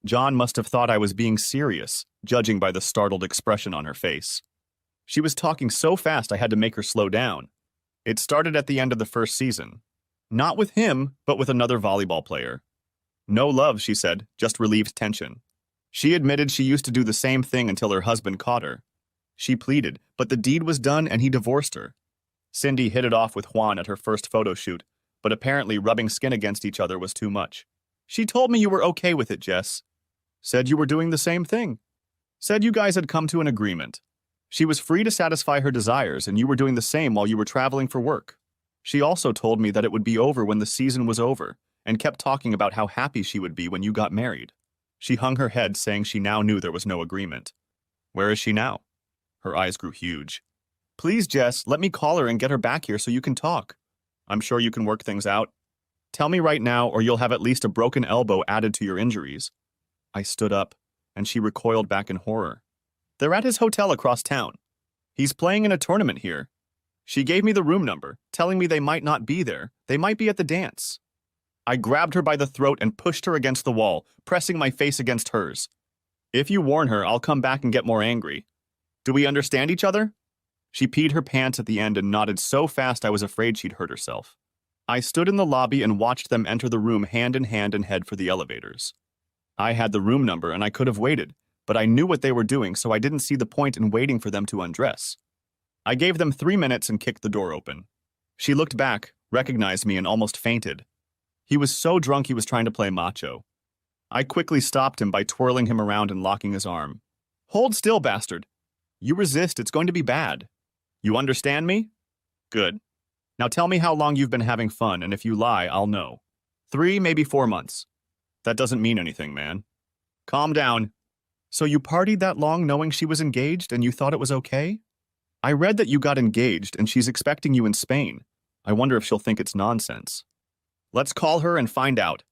John must have thought I was being serious, judging by the startled expression on her face. She was talking so fast I had to make her slow down. It started at the end of the first season. Not with him, but with another volleyball player. No love, she said, just relieved tension. She admitted she used to do the same thing until her husband caught her. She pleaded, but the deed was done and he divorced her. Cindy hit it off with Juan at her first photo shoot, but apparently rubbing skin against each other was too much. She told me you were okay with it, Jess. Said you were doing the same thing. Said you guys had come to an agreement. She was free to satisfy her desires, and you were doing the same while you were traveling for work. She also told me that it would be over when the season was over, and kept talking about how happy she would be when you got married. She hung her head, saying she now knew there was no agreement. Where is she now? Her eyes grew huge. Please, Jess, let me call her and get her back here so you can talk. I'm sure you can work things out. Tell me right now, or you'll have at least a broken elbow added to your injuries. I stood up, and she recoiled back in horror. They're at his hotel across town. He's playing in a tournament here. She gave me the room number, telling me they might not be there. They might be at the dance. I grabbed her by the throat and pushed her against the wall, pressing my face against hers. If you warn her, I'll come back and get more angry. Do we understand each other? She peed her pants at the end and nodded so fast I was afraid she'd hurt herself. I stood in the lobby and watched them enter the room hand in hand and head for the elevators. I had the room number and I could have waited, but I knew what they were doing, so I didn't see the point in waiting for them to undress. I gave them 3 minutes and kicked the door open. She looked back, recognized me, and almost fainted. He was so drunk he was trying to play macho. I quickly stopped him by twirling him around and locking his arm. Hold still, bastard. You resist, it's going to be bad. You understand me? Good. Now tell me how long you've been having fun, and if you lie, I'll know. 3, maybe 4 months. That doesn't mean anything, man. Calm down. So you partied that long knowing she was engaged and you thought it was okay? I read that you got engaged and she's expecting you in Spain. I wonder if she'll think it's nonsense. Let's call her and find out.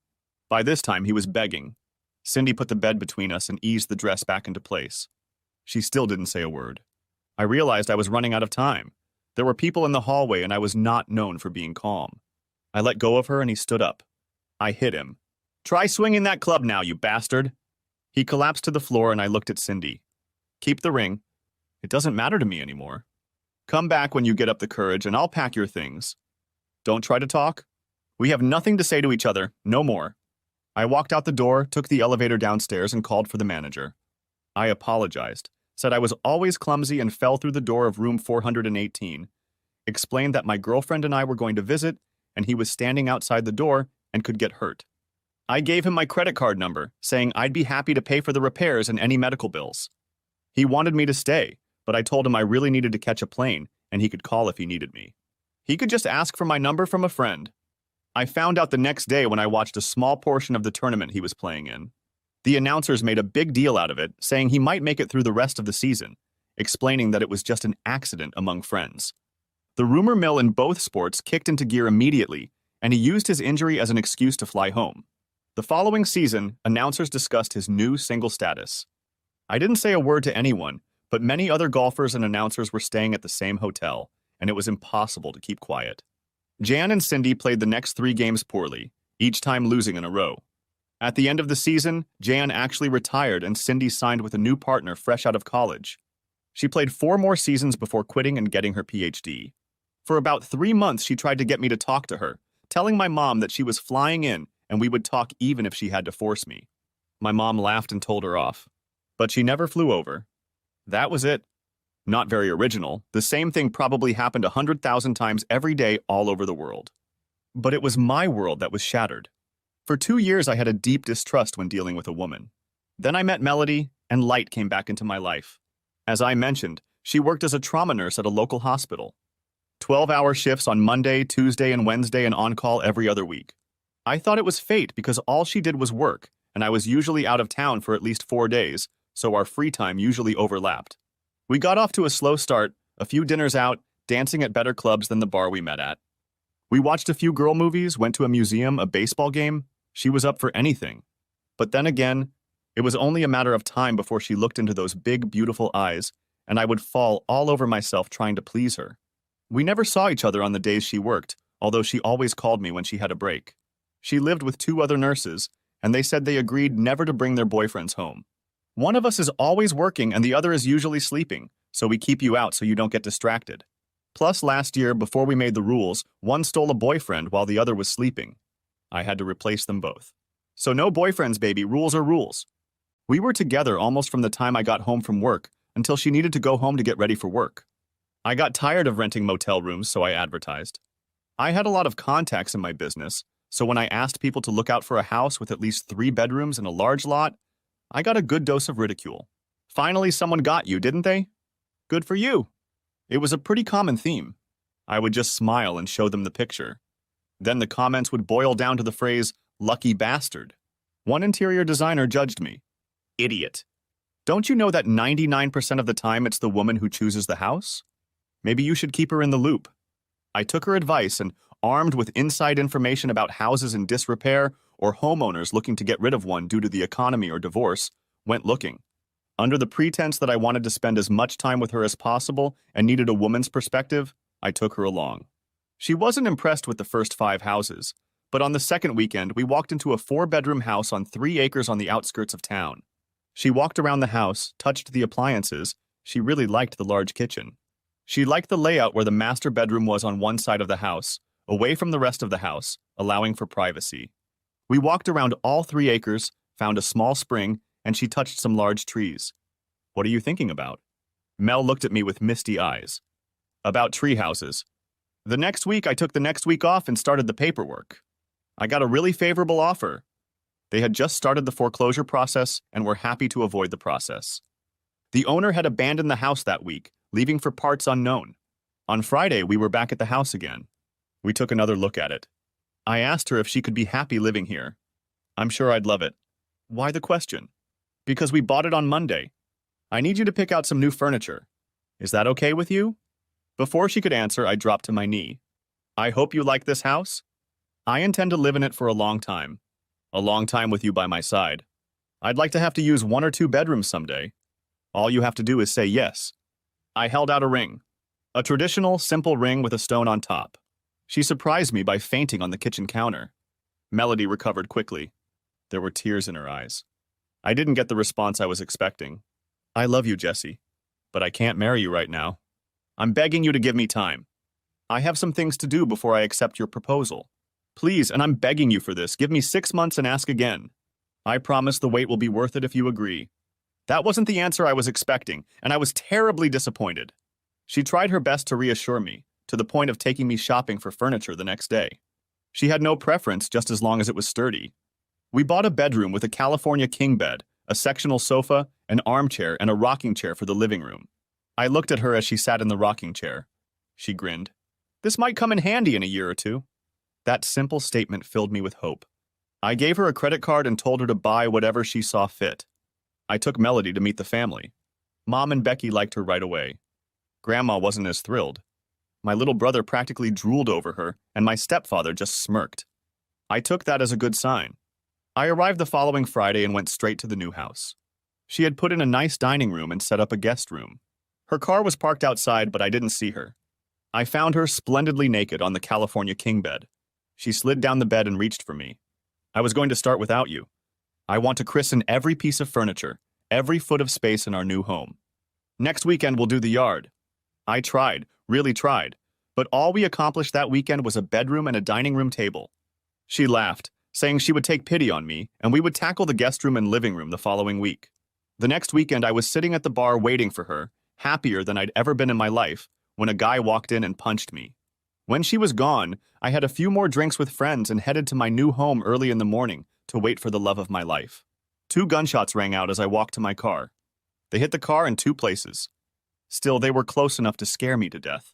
By this time, he was begging. Cindy put the bed between us and eased the dress back into place. She still didn't say a word. I realized I was running out of time. There were people in the hallway and I was not known for being calm. I let go of her and he stood up. I hit him. Try swinging that club now, you bastard. He collapsed to the floor and I looked at Cindy. Keep the ring. It doesn't matter to me anymore. Come back when you get up the courage and I'll pack your things. Don't try to talk. We have nothing to say to each other, no more. I walked out the door, took the elevator downstairs and called for the manager. I apologized, said I was always clumsy and fell through the door of room 418, explained that my girlfriend and I were going to visit and he was standing outside the door and could get hurt. I gave him my credit card number, saying I'd be happy to pay for the repairs and any medical bills. He wanted me to stay, but I told him I really needed to catch a plane and he could call if he needed me. He could just ask for my number from a friend. I found out the next day when I watched a small portion of the tournament he was playing in. The announcers made a big deal out of it, saying he might make it through the rest of the season, explaining that it was just an accident among friends. The rumor mill in both sports kicked into gear immediately, and he used his injury as an excuse to fly home. The following season, announcers discussed his new single status. I didn't say a word to anyone, but many other golfers and announcers were staying at the same hotel, and it was impossible to keep quiet. Jan and Cindy played the next 3 games poorly, each time losing in a row. At the end of the season, Jan actually retired and Cindy signed with a new partner fresh out of college. She played 4 more seasons before quitting and getting her PhD. For about 3 months, she tried to get me to talk to her, telling my mom that she was flying in and we would talk even if she had to force me. My mom laughed and told her off. But she never flew over. That was it. Not very original. The same thing probably happened 100,000 times every day all over the world. But it was my world that was shattered. For 2 years, I had a deep distrust when dealing with a woman. Then I met Melody, and light came back into my life. As I mentioned, she worked as a trauma nurse at a local hospital. 12-hour shifts on Monday, Tuesday, and Wednesday, and on-call every other week. I thought it was fate because all she did was work, and I was usually out of town for at least 4 days, so our free time usually overlapped. We got off to a slow start, a few dinners out, dancing at better clubs than the bar we met at. We watched a few girl movies, went to a museum, a baseball game. She was up for anything. But then again, it was only a matter of time before she looked into those big, beautiful eyes, and I would fall all over myself trying to please her. We never saw each other on the days she worked, although she always called me when she had a break. She lived with 2 other nurses, and they said they agreed never to bring their boyfriends home. One of us is always working and the other is usually sleeping, so we keep you out so you don't get distracted. Plus, last year, before we made the rules, one stole a boyfriend while the other was sleeping. I had to replace them both. So no boyfriends, baby. Rules are rules. We were together almost from the time I got home from work until she needed to go home to get ready for work. I got tired of renting motel rooms, so I advertised. I had a lot of contacts in my business, so when I asked people to look out for a house with at least 3 bedrooms and a large lot, I got a good dose of ridicule. Finally, someone got you, didn't they? Good for you. It was a pretty common theme. I would just smile and show them the picture. Then the comments would boil down to the phrase, lucky bastard. One interior designer judged me. Idiot. Don't you know that 99% of the time it's the woman who chooses the house? Maybe you should keep her in the loop. I took her advice and, armed with inside information about houses in disrepair or homeowners looking to get rid of one due to the economy or divorce, went looking. Under the pretense that I wanted to spend as much time with her as possible and needed a woman's perspective, I took her along. She wasn't impressed with the first 5 houses, but on the second weekend, we walked into a 4-bedroom house on 3 acres on the outskirts of town. She walked around the house, touched the appliances. She really liked the large kitchen. She liked the layout where the master bedroom was on one side of the house, away from the rest of the house, allowing for privacy. We walked around all 3 acres, found a small spring, and she touched some large trees. What are you thinking about? Mel looked at me with misty eyes. About tree houses. The next week, I took the next week off and started the paperwork. I got a really favorable offer. They had just started the foreclosure process and were happy to avoid the process. The owner had abandoned the house that week, leaving for parts unknown. On Friday, we were back at the house again. We took another look at it. I asked her if she could be happy living here. I'm sure I'd love it. Why the question? Because we bought it on Monday. I need you to pick out some new furniture. Is that okay with you? Before she could answer, I dropped to my knee. I hope you like this house. I intend to live in it for a long time. A long time with you by my side. I'd like to have to use 1 or 2 bedrooms someday. All you have to do is say yes. I held out a ring. A traditional, simple ring with a stone on top. She surprised me by fainting on the kitchen counter. Melody recovered quickly. There were tears in her eyes. I didn't get the response I was expecting. I love you, Jesse, but I can't marry you right now. I'm begging you to give me time. I have some things to do before I accept your proposal. Please, and I'm begging you for this, give me 6 months and ask again. I promise the wait will be worth it if you agree. That wasn't the answer I was expecting, and I was terribly disappointed. She tried her best to reassure me, to the point of taking me shopping for furniture the next day. She had no preference just as long as it was sturdy. We bought a bedroom with a California king bed, a sectional sofa, an armchair, and a rocking chair for the living room. I looked at her as she sat in the rocking chair. She grinned. This might come in handy in a year or two. That simple statement filled me with hope. I gave her a credit card and told her to buy whatever she saw fit. I took Melody to meet the family. Mom and Becky liked her right away. Grandma wasn't as thrilled. My little brother practically drooled over her, and my stepfather just smirked. I took that as a good sign. I arrived the following Friday and went straight to the new house. She had put in a nice dining room and set up a guest room. Her car was parked outside, but I didn't see her. I found her splendidly naked on the California king bed. She slid down the bed and reached for me. I was going to start without you. I want to christen every piece of furniture, every foot of space in our new home. Next weekend we'll do the yard. I tried, really tried, but all we accomplished that weekend was a bedroom and a dining room table. She laughed, saying she would take pity on me, and we would tackle the guest room and living room the following week. The next weekend I was sitting at the bar waiting for her, happier than I'd ever been in my life, when a guy walked in and punched me. When she was gone, I had a few more drinks with friends and headed to my new home early in the morning to wait for the love of my life. 2 gunshots rang out as I walked to my car. They hit the car in 2 places. Still, they were close enough to scare me to death.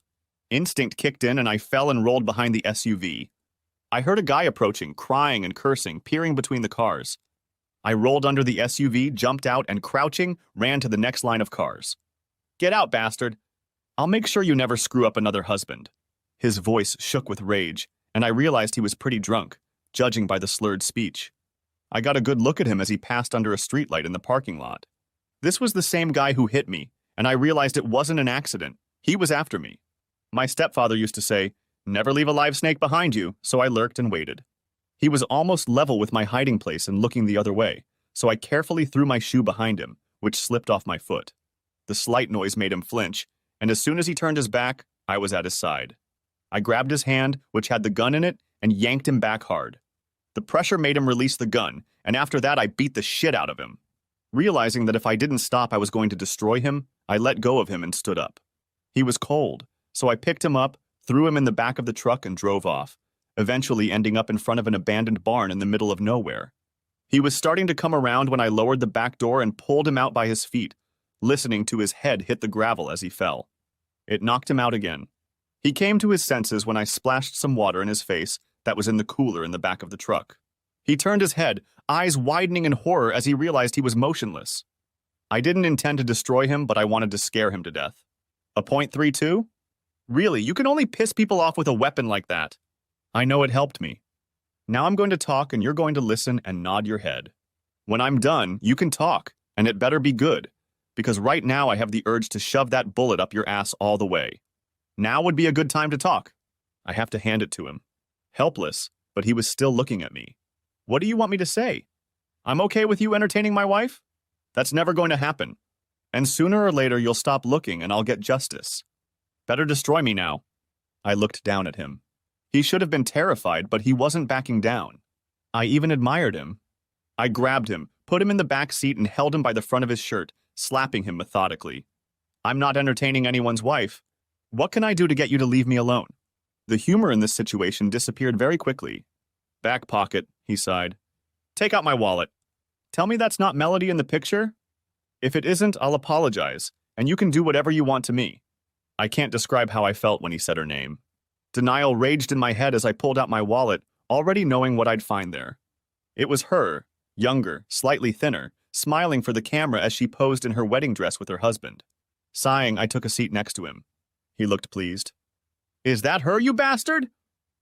Instinct kicked in and I fell and rolled behind the SUV. I heard a guy approaching, crying and cursing, peering between the cars. I rolled under the SUV, jumped out, and crouching, ran to the next line of cars. Get out, bastard! I'll make sure you never screw up another husband. His voice shook with rage, and I realized he was pretty drunk, judging by the slurred speech. I got a good look at him as he passed under a streetlight in the parking lot. This was the same guy who hit me, and I realized it wasn't an accident. He was after me. My stepfather used to say, "Never leave a live snake behind you," so I lurked and waited. He was almost level with my hiding place and looking the other way, so I carefully threw my shoe behind him, which slipped off my foot. The slight noise made him flinch, and as soon as he turned his back, I was at his side. I grabbed his hand, which had the gun in it, and yanked him back hard. The pressure made him release the gun, and after that I beat the shit out of him. Realizing that if I didn't stop I was going to destroy him, I let go of him and stood up. He was cold, so I picked him up, threw him in the back of the truck and drove off, eventually ending up in front of an abandoned barn in the middle of nowhere. He was starting to come around when I lowered the back door and pulled him out by his feet, listening to his head hit the gravel as he fell. It knocked him out again. He came to his senses when I splashed some water in his face that was in the cooler in the back of the truck. He turned his head, eyes widening in horror as he realized he was motionless. I didn't intend to destroy him, but I wanted to scare him to death. A .32? Really, you can only piss people off with a weapon like that. I know it helped me. Now I'm going to talk and you're going to listen and nod your head. When I'm done, you can talk, and it better be good, because right now I have the urge to shove that bullet up your ass all the way. Now would be a good time to talk. I have to hand it to him. Helpless, but he was still looking at me. What do you want me to say? I'm okay with you entertaining my wife? That's never going to happen. And sooner or later you'll stop looking and I'll get justice. Better destroy me now. I looked down at him. He should have been terrified, but he wasn't backing down. I even admired him. I grabbed him, put him in the back seat and held him by the front of his shirt, slapping him methodically. I'm not entertaining anyone's wife. What can I do to get you to leave me alone? The humor in this situation disappeared very quickly. Back pocket, he sighed. Take out my wallet. Tell me that's not Melody in the picture? If it isn't, I'll apologize, and you can do whatever you want to me. I can't describe how I felt when he said her name. Denial raged in my head as I pulled out my wallet, already knowing what I'd find there. It was her, younger, slightly thinner, smiling for the camera as she posed in her wedding dress with her husband. Sighing, I took a seat next to him. He looked pleased. Is that her, you bastard?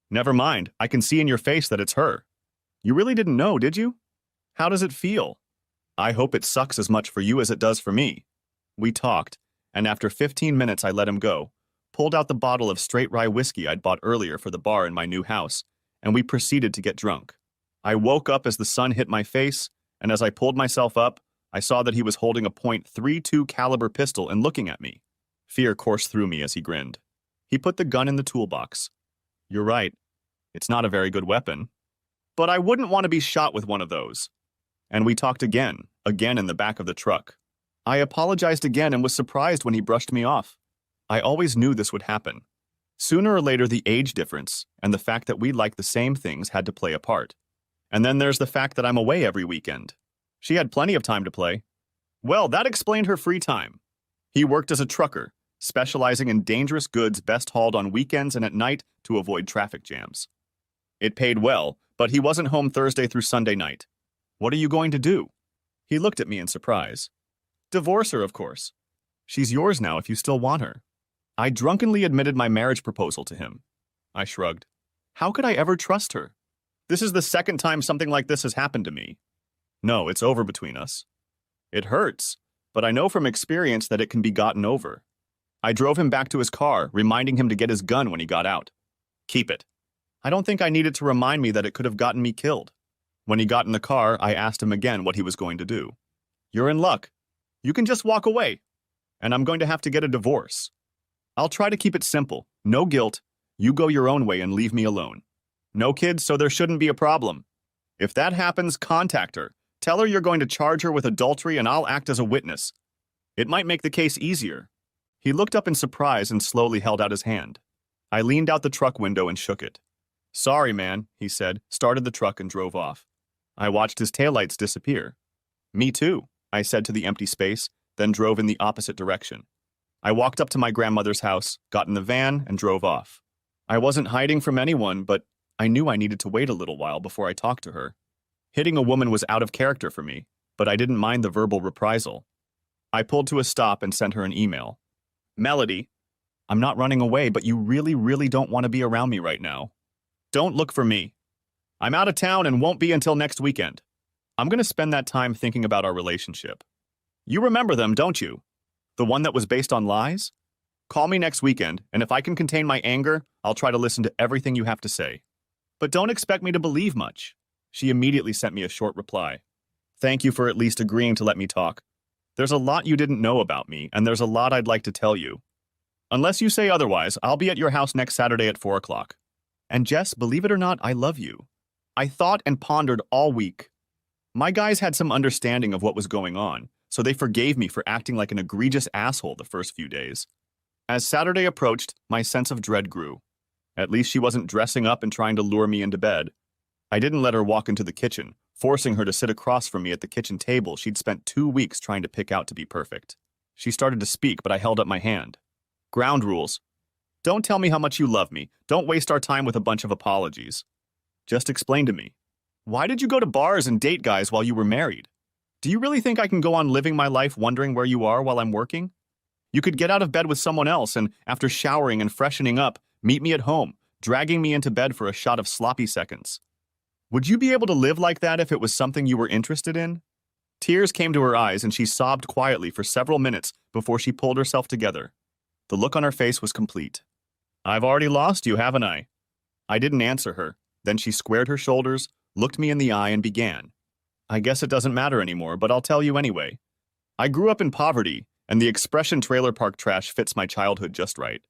Never mind, I can see in your face that it's her. You really didn't know, did you? How does it feel? I hope it sucks as much for you as it does for me. We talked, and after 15 minutes I let him go, pulled out the bottle of straight rye whiskey I'd bought earlier for the bar in my new house, and we proceeded to get drunk. I woke up as the sun hit my face, and as I pulled myself up, I saw that he was holding a .32 caliber pistol and looking at me. Fear coursed through me as he grinned. He put the gun in the toolbox. You're right. It's not a very good weapon. But I wouldn't want to be shot with one of those. And we talked again in the back of the truck. I apologized again and was surprised when he brushed me off. I always knew this would happen. Sooner or later, the age difference and the fact that we like the same things had to play a part. And then there's the fact that I'm away every weekend. She had plenty of time to play. Well, that explained her free time. He worked as a trucker, specializing in dangerous goods best hauled on weekends and at night to avoid traffic jams. It paid well, but he wasn't home Thursday through Sunday night. What are you going to do? He looked at me in surprise. Divorce her, of course. She's yours now if you still want her. I drunkenly admitted my marriage proposal to him. I shrugged. How could I ever trust her? This is the second time something like this has happened to me. No, it's over between us. It hurts, but I know from experience that it can be gotten over. I drove him back to his car, reminding him to get his gun when he got out. Keep it. I don't think I needed to remind me that it could have gotten me killed. When he got in the car, I asked him again what he was going to do. You're in luck. You can just walk away. And I'm going to have to get a divorce. I'll try to keep it simple. No guilt. You go your own way and leave me alone. No kids, so there shouldn't be a problem. If that happens, contact her. Tell her you're going to charge her with adultery and I'll act as a witness. It might make the case easier. He looked up in surprise and slowly held out his hand. I leaned out the truck window and shook it. Sorry, man, he said, started the truck and drove off. I watched his taillights disappear. Me too, I said to the empty space, then drove in the opposite direction. I walked up to my grandmother's house, got in the van, and drove off. I wasn't hiding from anyone, but I knew I needed to wait a little while before I talked to her. Hitting a woman was out of character for me, but I didn't mind the verbal reprisal. I pulled to a stop and sent her an email. Melody, I'm not running away, but you really, really don't want to be around me right now. Don't look for me. I'm out of town and won't be until next weekend. I'm going to spend that time thinking about our relationship. You remember them, don't you? The one that was based on lies? Call me next weekend, and if I can contain my anger, I'll try to listen to everything you have to say. But don't expect me to believe much. She immediately sent me a short reply. Thank you for at least agreeing to let me talk. There's a lot you didn't know about me, and there's a lot I'd like to tell you. Unless you say otherwise, I'll be at your house next Saturday at 4 o'clock. And Jess, believe it or not, I love you. I thought and pondered all week. My guys had some understanding of what was going on, so they forgave me for acting like an egregious asshole the first few days. As Saturday approached, my sense of dread grew. At least she wasn't dressing up and trying to lure me into bed. I didn't let her walk into the kitchen, forcing her to sit across from me at the kitchen table she'd spent 2 weeks trying to pick out to be perfect. She started to speak, but I held up my hand. Ground rules. Don't tell me how much you love me. Don't waste our time with a bunch of apologies. Just explain to me. Why did you go to bars and date guys while you were married? Do you really think I can go on living my life wondering where you are while I'm working? You could get out of bed with someone else and, after showering and freshening up, meet me at home, dragging me into bed for a shot of sloppy seconds. Would you be able to live like that if it was something you were interested in? Tears came to her eyes and she sobbed quietly for several minutes before she pulled herself together. The look on her face was complete. I've already lost you, haven't I? I didn't answer her. Then she squared her shoulders, looked me in the eye, and began. I guess it doesn't matter anymore, but I'll tell you anyway. I grew up in poverty, and the expression trailer park trash fits my childhood just right.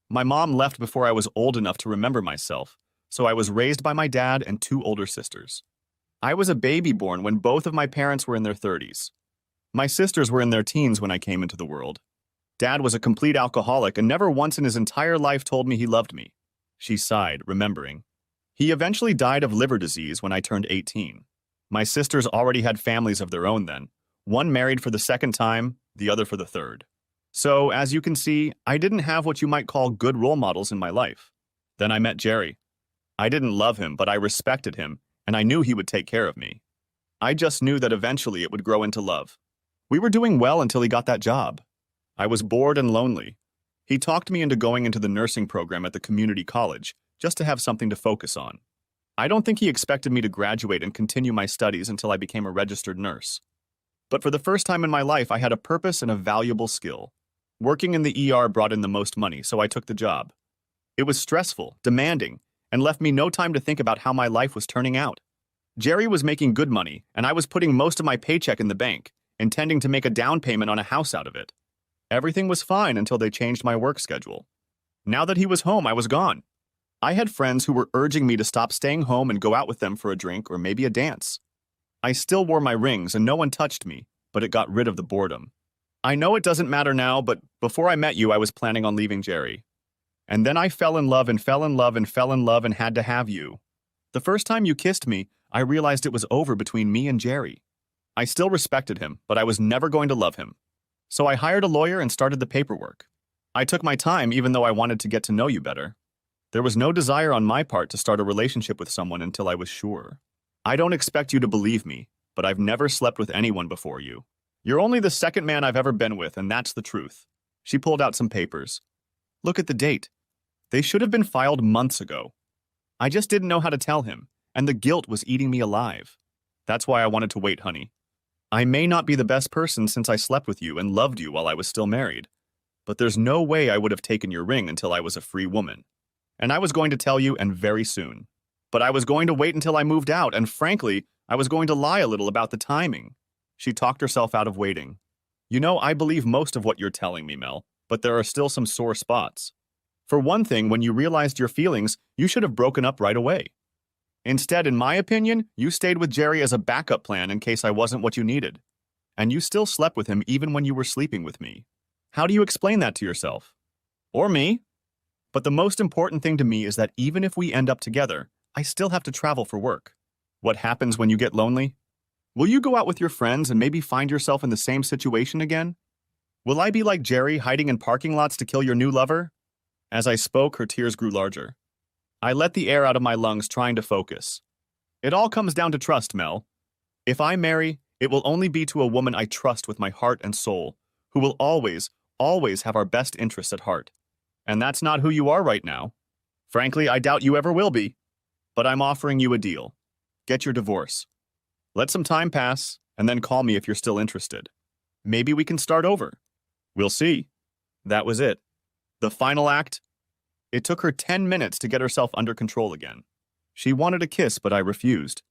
My mom left before I was old enough to remember myself, so I was raised by my dad and 2 older sisters. I was a baby born when both of my parents were in their 30s. My sisters were in their teens when I came into the world. Dad was a complete alcoholic and never once in his entire life told me he loved me. She sighed, remembering. He eventually died of liver disease when I turned 18. My sisters already had families of their own then, one married for the second time, the other for the third. So, as you can see, I didn't have what you might call good role models in my life. Then I met Jerry. I didn't love him, but I respected him, and I knew he would take care of me. I just knew that eventually it would grow into love. We were doing well until he got that job. I was bored and lonely. He talked me into going into the nursing program at the community college, just to have something to focus on. I don't think he expected me to graduate and continue my studies until I became a registered nurse. But for the first time in my life, I had a purpose and a valuable skill. Working in the ER brought in the most money, so I took the job. It was stressful, demanding, and left me no time to think about how my life was turning out. Jerry was making good money, and I was putting most of my paycheck in the bank, intending to make a down payment on a house out of it. Everything was fine until they changed my work schedule. Now that he was home, I was gone. I had friends who were urging me to stop staying home and go out with them for a drink or maybe a dance. I still wore my rings and no one touched me, but it got rid of the boredom. I know it doesn't matter now, but before I met you, I was planning on leaving Jerry. And then I fell in love and fell in love and fell in love and had to have you. The first time you kissed me, I realized it was over between me and Jerry. I still respected him, but I was never going to love him. So I hired a lawyer and started the paperwork. I took my time even though I wanted to get to know you better. There was no desire on my part to start a relationship with someone until I was sure. I don't expect you to believe me, but I've never slept with anyone before you. You're only the second man I've ever been with, and that's the truth. She pulled out some papers. Look at the date. They should have been filed months ago. I just didn't know how to tell him, and the guilt was eating me alive. That's why I wanted to wait, honey. I may not be the best person since I slept with you and loved you while I was still married, but there's no way I would have taken your ring until I was a free woman. And I was going to tell you, and very soon. But I was going to wait until I moved out, and frankly, I was going to lie a little about the timing. She talked herself out of waiting. You know, I believe most of what you're telling me, Mel, but there are still some sore spots. For one thing, when you realized your feelings, you should have broken up right away. Instead, in my opinion, you stayed with Jerry as a backup plan in case I wasn't what you needed. And you still slept with him even when you were sleeping with me. How do you explain that to yourself? Or me? But the most important thing to me is that even if we end up together, I still have to travel for work. What happens when you get lonely? Will you go out with your friends and maybe find yourself in the same situation again? Will I be like Jerry, hiding in parking lots to kill your new lover? As I spoke, her tears grew larger. I let the air out of my lungs, trying to focus. It all comes down to trust, Mel. If I marry, it will only be to a woman I trust with my heart and soul, who will always, always have our best interests at heart. And that's not who you are right now. Frankly, I doubt you ever will be. But I'm offering you a deal. Get your divorce. Let some time pass, and then call me if you're still interested. Maybe we can start over. We'll see. That was it. The final act? It took her 10 minutes to get herself under control again. She wanted a kiss, but I refused.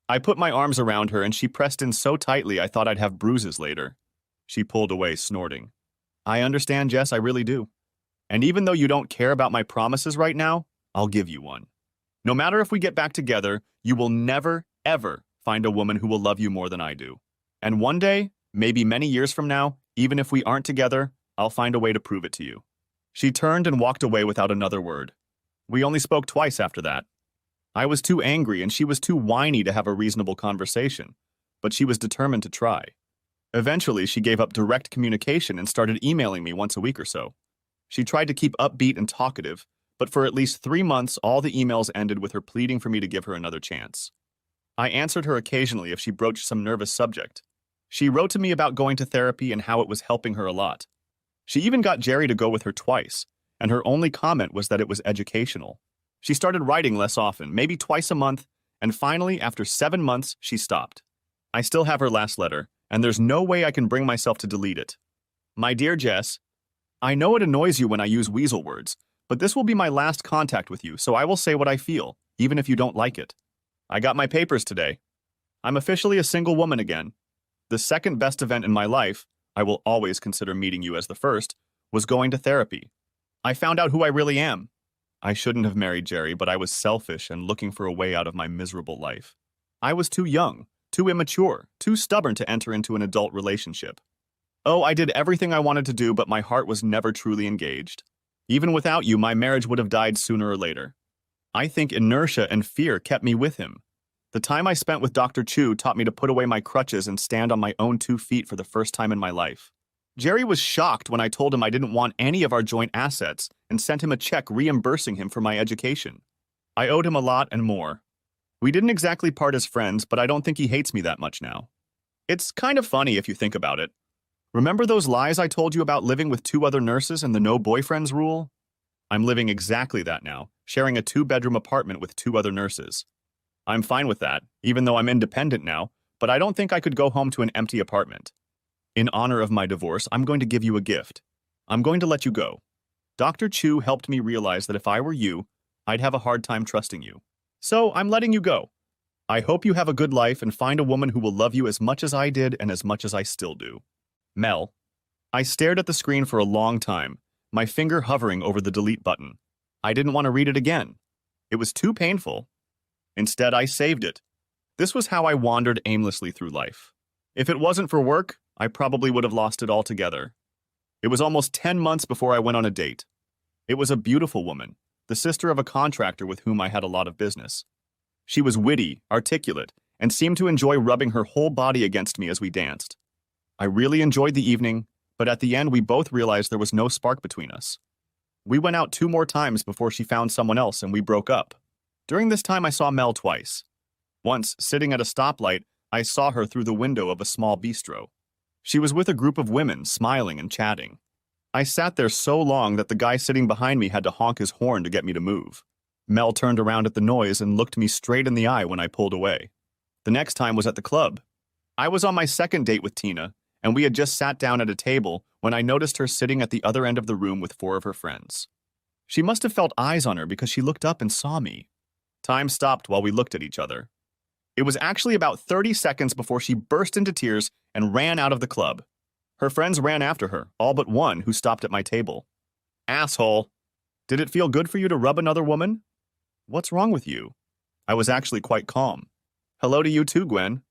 I put my arms around her, and she pressed in so tightly I thought I'd have bruises later. She pulled away, snorting. I understand, Jess, I really do. And even though you don't care about my promises right now, I'll give you one. No matter if we get back together, you will never, ever find a woman who will love you more than I do. And one day, maybe many years from now, even if we aren't together, I'll find a way to prove it to you. She turned and walked away without another word. We only spoke twice after that. I was too angry and she was too whiny to have a reasonable conversation, but she was determined to try. Eventually, she gave up direct communication and started emailing me once a week or so. She tried to keep upbeat and talkative, but for at least 3 months, all the emails ended with her pleading for me to give her another chance. I answered her occasionally if she broached some nervous subject. She wrote to me about going to therapy and how it was helping her a lot. She even got Jerry to go with her twice, and her only comment was that it was educational. She started writing less often, maybe twice a month, and finally, after 7 months, she stopped. I still have her last letter, and there's no way I can bring myself to delete it. My dear Jess, I know it annoys you when I use weasel words, but this will be my last contact with you, so I will say what I feel, even if you don't like it. I got my papers today. I'm officially a single woman again. The second best event in my life, I will always consider meeting you as the first, was going to therapy. I found out who I really am. I shouldn't have married Jerry, but I was selfish and looking for a way out of my miserable life. I was too young, too immature, too stubborn to enter into an adult relationship. Oh, I did everything I wanted to do, but my heart was never truly engaged. Even without you, my marriage would have died sooner or later. I think inertia and fear kept me with him. The time I spent with Dr. Chu taught me to put away my crutches and stand on my own 2 feet for the first time in my life. Jerry was shocked when I told him I didn't want any of our joint assets and sent him a check reimbursing him for my education. I owed him a lot and more. We didn't exactly part as friends, but I don't think he hates me that much now. It's kind of funny if you think about it. Remember those lies I told you about living with 2 other nurses and the no boyfriends rule? I'm living exactly that now, sharing a 2-bedroom apartment with 2 other nurses. I'm fine with that, even though I'm independent now, but I don't think I could go home to an empty apartment. In honor of my divorce, I'm going to give you a gift. I'm going to let you go. Dr. Chu helped me realize that if I were you, I'd have a hard time trusting you. So I'm letting you go. I hope you have a good life and find a woman who will love you as much as I did and as much as I still do. Mel. I stared at the screen for a long time, my finger hovering over the delete button. I didn't want to read it again. It was too painful. Instead, I saved it. This was how I wandered aimlessly through life. If it wasn't for work, I probably would have lost it altogether. It was almost 10 months before I went on a date. It was a beautiful woman, the sister of a contractor with whom I had a lot of business. She was witty, articulate, and seemed to enjoy rubbing her whole body against me as we danced. I really enjoyed the evening, but at the end we both realized there was no spark between us. We went out 2 more times before she found someone else and we broke up. During this time I saw Mel twice. Once, sitting at a stoplight, I saw her through the window of a small bistro. She was with a group of women, smiling and chatting. I sat there so long that the guy sitting behind me had to honk his horn to get me to move. Mel turned around at the noise and looked me straight in the eye when I pulled away. The next time was at the club. I was on my second date with Tina, and we had just sat down at a table when I noticed her sitting at the other end of the room with 4 of her friends. She must have felt eyes on her because she looked up and saw me. Time stopped while we looked at each other. It was actually about 30 seconds before she burst into tears and ran out of the club. Her friends ran after her, all but one who stopped at my table. Asshole! Did it feel good for you to rub another woman? What's wrong with you? I was actually quite calm. Hello to you too, Gwen.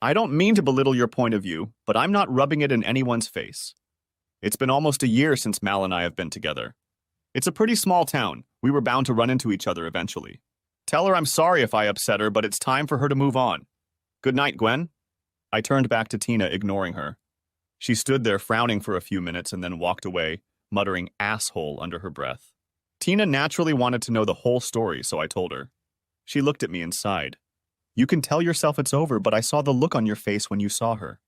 I don't mean to belittle your point of view, but I'm not rubbing it in anyone's face. It's been almost a year since Mal and I have been together. It's a pretty small town. We were bound to run into each other eventually. Tell her I'm sorry if I upset her, but it's time for her to move on. Good night, Gwen. I turned back to Tina, ignoring her. She stood there frowning for a few minutes and then walked away, muttering asshole under her breath. Tina naturally wanted to know the whole story, so I told her. She looked at me and sighed. You can tell yourself it's over, but I saw the look on your face when you saw her.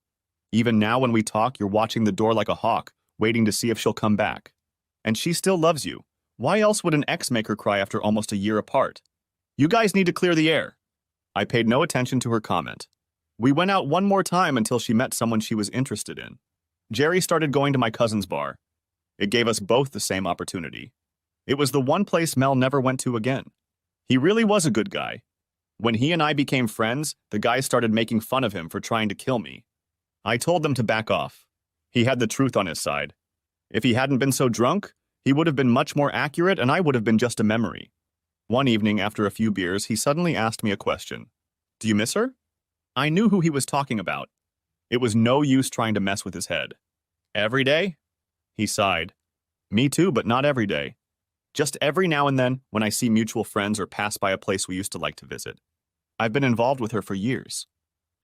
Even now when we talk, you're watching the door like a hawk, waiting to see if she'll come back. And she still loves you. Why else would an ex make her cry after almost a year apart? You guys need to clear the air. I paid no attention to her comment. We went out one more time until she met someone she was interested in. Jerry started going to my cousin's bar. It gave us both the same opportunity. It was the one place Mel never went to again. He really was a good guy. When he and I became friends, the guys started making fun of him for trying to kill me. I told them to back off. He had the truth on his side. If he hadn't been so drunk, he would have been much more accurate and I would have been just a memory. One evening, after a few beers, he suddenly asked me a question. Do you miss her? I knew who he was talking about. It was no use trying to mess with his head. Every day? He sighed. Me too, but not every day. Just every now and then, when I see mutual friends or pass by a place we used to like to visit. I've been involved with her for years.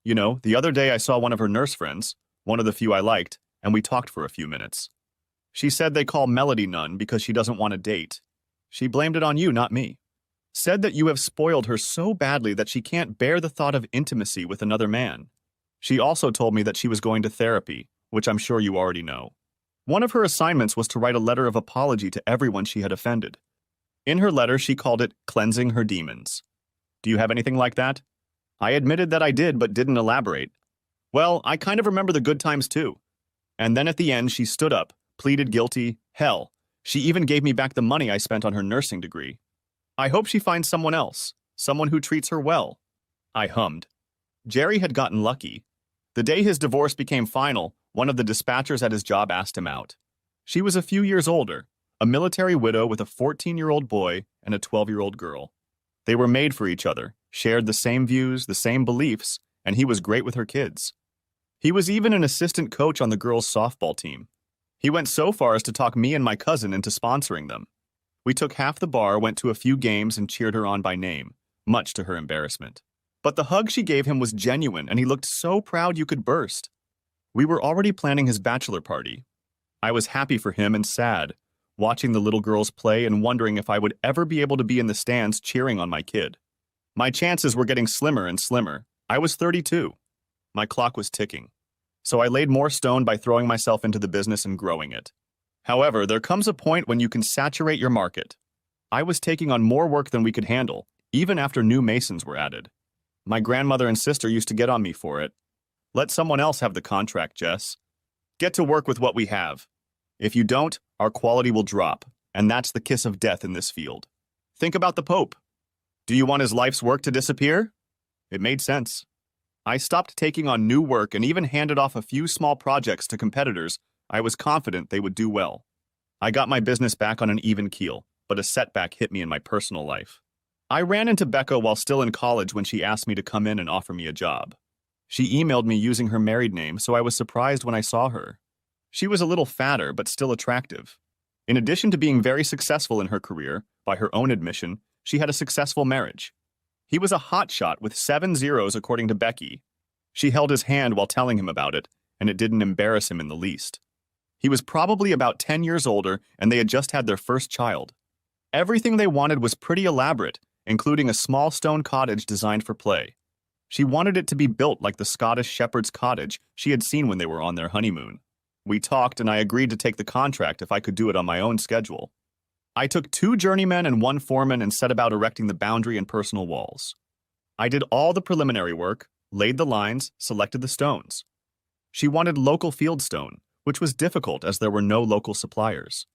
You know, the other day I saw one of her nurse friends, one of the few I liked, and we talked for a few minutes. She said they call Melody none because she doesn't want to date. She blamed it on you, not me. Said that you have spoiled her so badly that she can't bear the thought of intimacy with another man. She also told me that she was going to therapy, which I'm sure you already know. One of her assignments was to write a letter of apology to everyone she had offended. In her letter, she called it cleansing her demons. Do you have anything like that? I admitted that I did, but didn't elaborate. Well, I kind of remember the good times too. And then at the end, she stood up, pleaded guilty. Hell, she even gave me back the money I spent on her nursing degree. I hope she finds someone else, someone who treats her well. I hummed. Jerry had gotten lucky. The day his divorce became final, one of the dispatchers at his job asked him out. She was a few years older, a military widow with a 14-year-old boy and a 12-year-old girl. They were made for each other, shared the same views, the same beliefs, and he was great with her kids. He was even an assistant coach on the girls' softball team. He went so far as to talk me and my cousin into sponsoring them. We took half the bar, went to a few games, and cheered her on by name, much to her embarrassment. But the hug she gave him was genuine, and he looked so proud you could burst. We were already planning his bachelor party. I was happy for him and sad, watching the little girls play and wondering if I would ever be able to be in the stands cheering on my kid. My chances were getting slimmer and slimmer. I was 32. My clock was ticking. So I laid more stone by throwing myself into the business and growing it. However, there comes a point when you can saturate your market. I was taking on more work than we could handle, even after new masons were added. My grandmother and sister used to get on me for it. Let someone else have the contract, Jess. Get to work with what we have. If you don't, our quality will drop, and that's the kiss of death in this field. Think about the Pope. Do you want his life's work to disappear? It made sense. I stopped taking on new work and even handed off a few small projects to competitors I was confident they would do well. I got my business back on an even keel, but a setback hit me in my personal life. I ran into Becca while still in college when she asked me to come in and offer me a job. She emailed me using her married name, so I was surprised when I saw her. She was a little fatter, but still attractive. In addition to being very successful in her career, by her own admission, she had a successful marriage. He was a hotshot with 7 zeros according to Becky. She held his hand while telling him about it, and it didn't embarrass him in the least. He was probably about 10 years older, and they had just had their first child. Everything they wanted was pretty elaborate, including a small stone cottage designed for play. She wanted it to be built like the Scottish shepherd's cottage she had seen when they were on their honeymoon. We talked, and I agreed to take the contract if I could do it on my own schedule. I took 2 journeymen and 1 foreman and set about erecting the boundary and personal walls. I did all the preliminary work, laid the lines, selected the stones. She wanted local field stone, which was difficult as there were no local suppliers.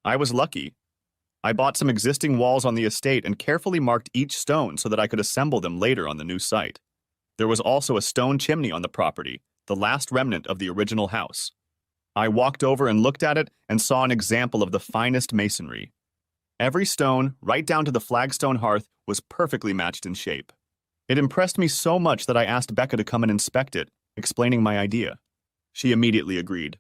I was lucky. I bought some existing walls on the estate and carefully marked each stone so that I could assemble them later on the new site. There was also a stone chimney on the property, the last remnant of the original house. I walked over and looked at it and saw an example of the finest masonry. Every stone, right down to the flagstone hearth, was perfectly matched in shape. It impressed me so much that I asked Becca to come and inspect it, explaining my idea. She immediately agreed.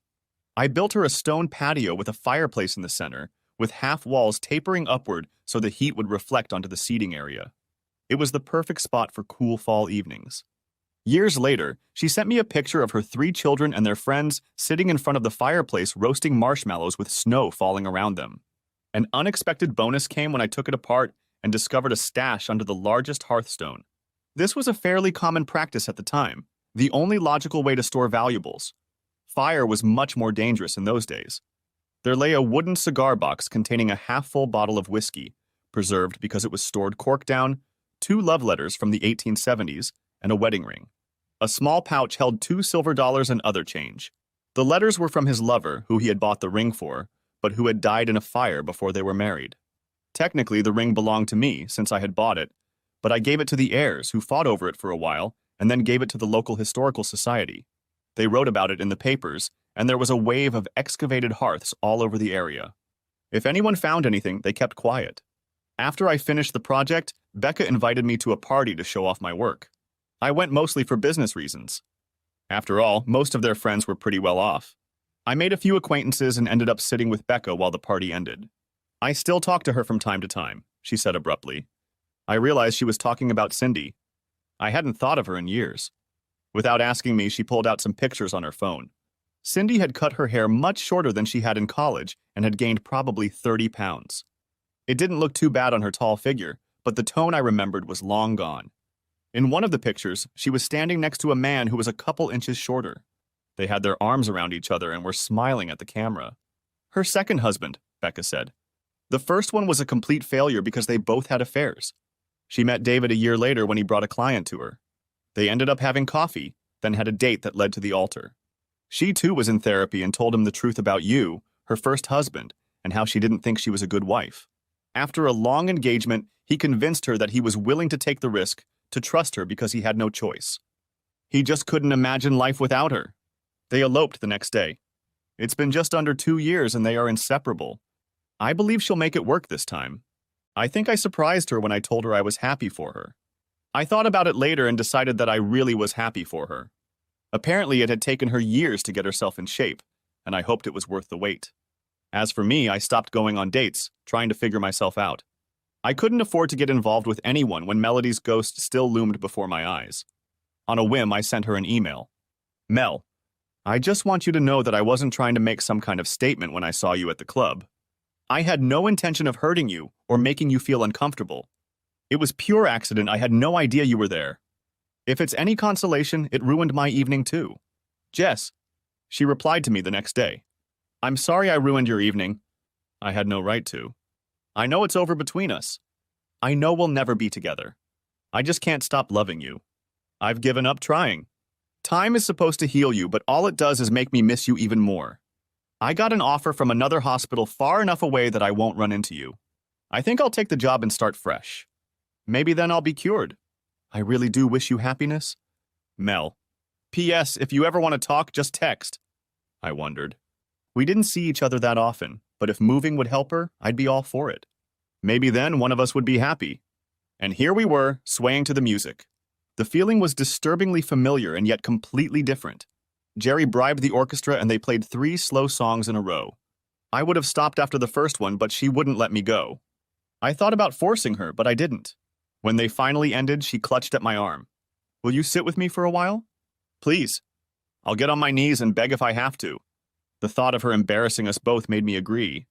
I built her a stone patio with a fireplace in the center, with half walls tapering upward so the heat would reflect onto the seating area. It was the perfect spot for cool fall evenings. Years later, she sent me a picture of her 3 children and their friends sitting in front of the fireplace roasting marshmallows with snow falling around them. An unexpected bonus came when I took it apart and discovered a stash under the largest hearthstone. This was a fairly common practice at the time, the only logical way to store valuables. Fire was much more dangerous in those days. There lay a wooden cigar box containing a half-full bottle of whiskey, preserved because it was stored cork down, 2 love letters from the 1870s, and a wedding ring. A small pouch held 2 silver dollars and other change. The letters were from his lover, who he had bought the ring for, but who had died in a fire before they were married. Technically, the ring belonged to me, since I had bought it, but I gave it to the heirs, who fought over it for a while, and then gave it to the local historical society. They wrote about it in the papers, and there was a wave of excavated hearths all over the area. If anyone found anything, they kept quiet. After I finished the project, Becca invited me to a party to show off my work. I went mostly for business reasons. After all, most of their friends were pretty well off. I made a few acquaintances and ended up sitting with Becca while the party ended. I still talk to her from time to time, she said abruptly. I realized she was talking about Cindy. I hadn't thought of her in years. Without asking me, she pulled out some pictures on her phone. Cindy had cut her hair much shorter than she had in college and had gained probably 30 pounds. It didn't look too bad on her tall figure, but the tone I remembered was long gone. In one of the pictures, she was standing next to a man who was a couple inches shorter. They had their arms around each other and were smiling at the camera. Her second husband, Becca said. The first one was a complete failure because they both had affairs. She met David a year later when he brought a client to her. They ended up having coffee, then had a date that led to the altar. She too was in therapy and told him the truth about you, her first husband, and how she didn't think she was a good wife. After a long engagement, he convinced her that he was willing to take the risk, to trust her because he had no choice. He just couldn't imagine life without her. They eloped the next day. It's been just under 2 years and they are inseparable. I believe she'll make it work this time. I think I surprised her when I told her I was happy for her. I thought about it later and decided that I really was happy for her. Apparently it had taken her years to get herself in shape, and I hoped it was worth the wait. As for me, I stopped going on dates, trying to figure myself out. I couldn't afford to get involved with anyone when Melody's ghost still loomed before my eyes. On a whim, I sent her an email. Mel, I just want you to know that I wasn't trying to make some kind of statement when I saw you at the club. I had no intention of hurting you or making you feel uncomfortable. It was pure accident. I had no idea you were there. If it's any consolation, it ruined my evening too. Jess. She replied to me the next day. I'm sorry I ruined your evening. I had no right to. I know it's over between us. I know we'll never be together. I just can't stop loving you. I've given up trying. Time is supposed to heal you, but all it does is make me miss you even more. I got an offer from another hospital far enough away that I won't run into you. I think I'll take the job and start fresh. Maybe then I'll be cured. I really do wish you happiness. Mel. P.S. If you ever want to talk, just text. I wondered. We didn't see each other that often, but if moving would help her, I'd be all for it. Maybe then one of us would be happy. And here we were, swaying to the music. The feeling was disturbingly familiar and yet completely different. Jerry bribed the orchestra and they played 3 slow songs in a row. I would have stopped after the first one, but she wouldn't let me go. I thought about forcing her, but I didn't. When they finally ended, she clutched at my arm. Will you sit with me for a while? Please. I'll get on my knees and beg if I have to. The thought of her embarrassing us both made me agree.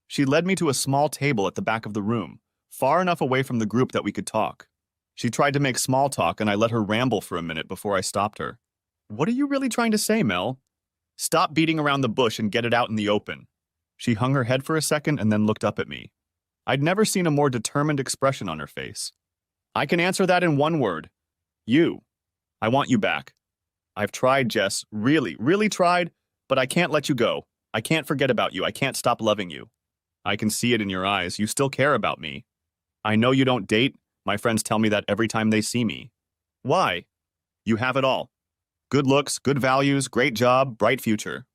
She led me to a small table at the back of the room, far enough away from the group that we could talk. She tried to make small talk and I let her ramble for a minute before I stopped her. What are you really trying to say, Mel? Stop beating around the bush and get it out in the open. She hung her head for a second and then looked up at me. I'd never seen a more determined expression on her face. I can answer that in one word. You. I want you back. I've tried, Jess, really, really tried, but I can't let you go. I can't forget about you. I can't stop loving you. I can see it in your eyes. You still care about me. I know you don't date. My friends tell me that every time they see me. Why? You have it all. Good looks, good values, great job, bright future.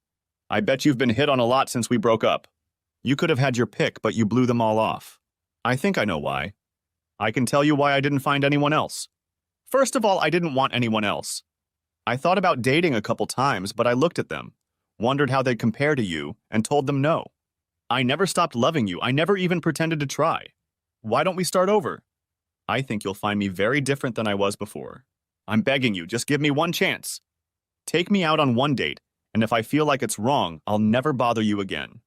I bet you've been hit on a lot since we broke up. You could have had your pick, but you blew them all off. I think I know why. I can tell you why I didn't find anyone else. First of all, I didn't want anyone else. I thought about dating a couple times, but I looked at them, wondered how they'd compare to you, and told them no. I never stopped loving you. I never even pretended to try. Why don't we start over? I think you'll find me very different than I was before. I'm begging you, just give me one chance. Take me out on one date, and if I feel like it's wrong, I'll never bother you again.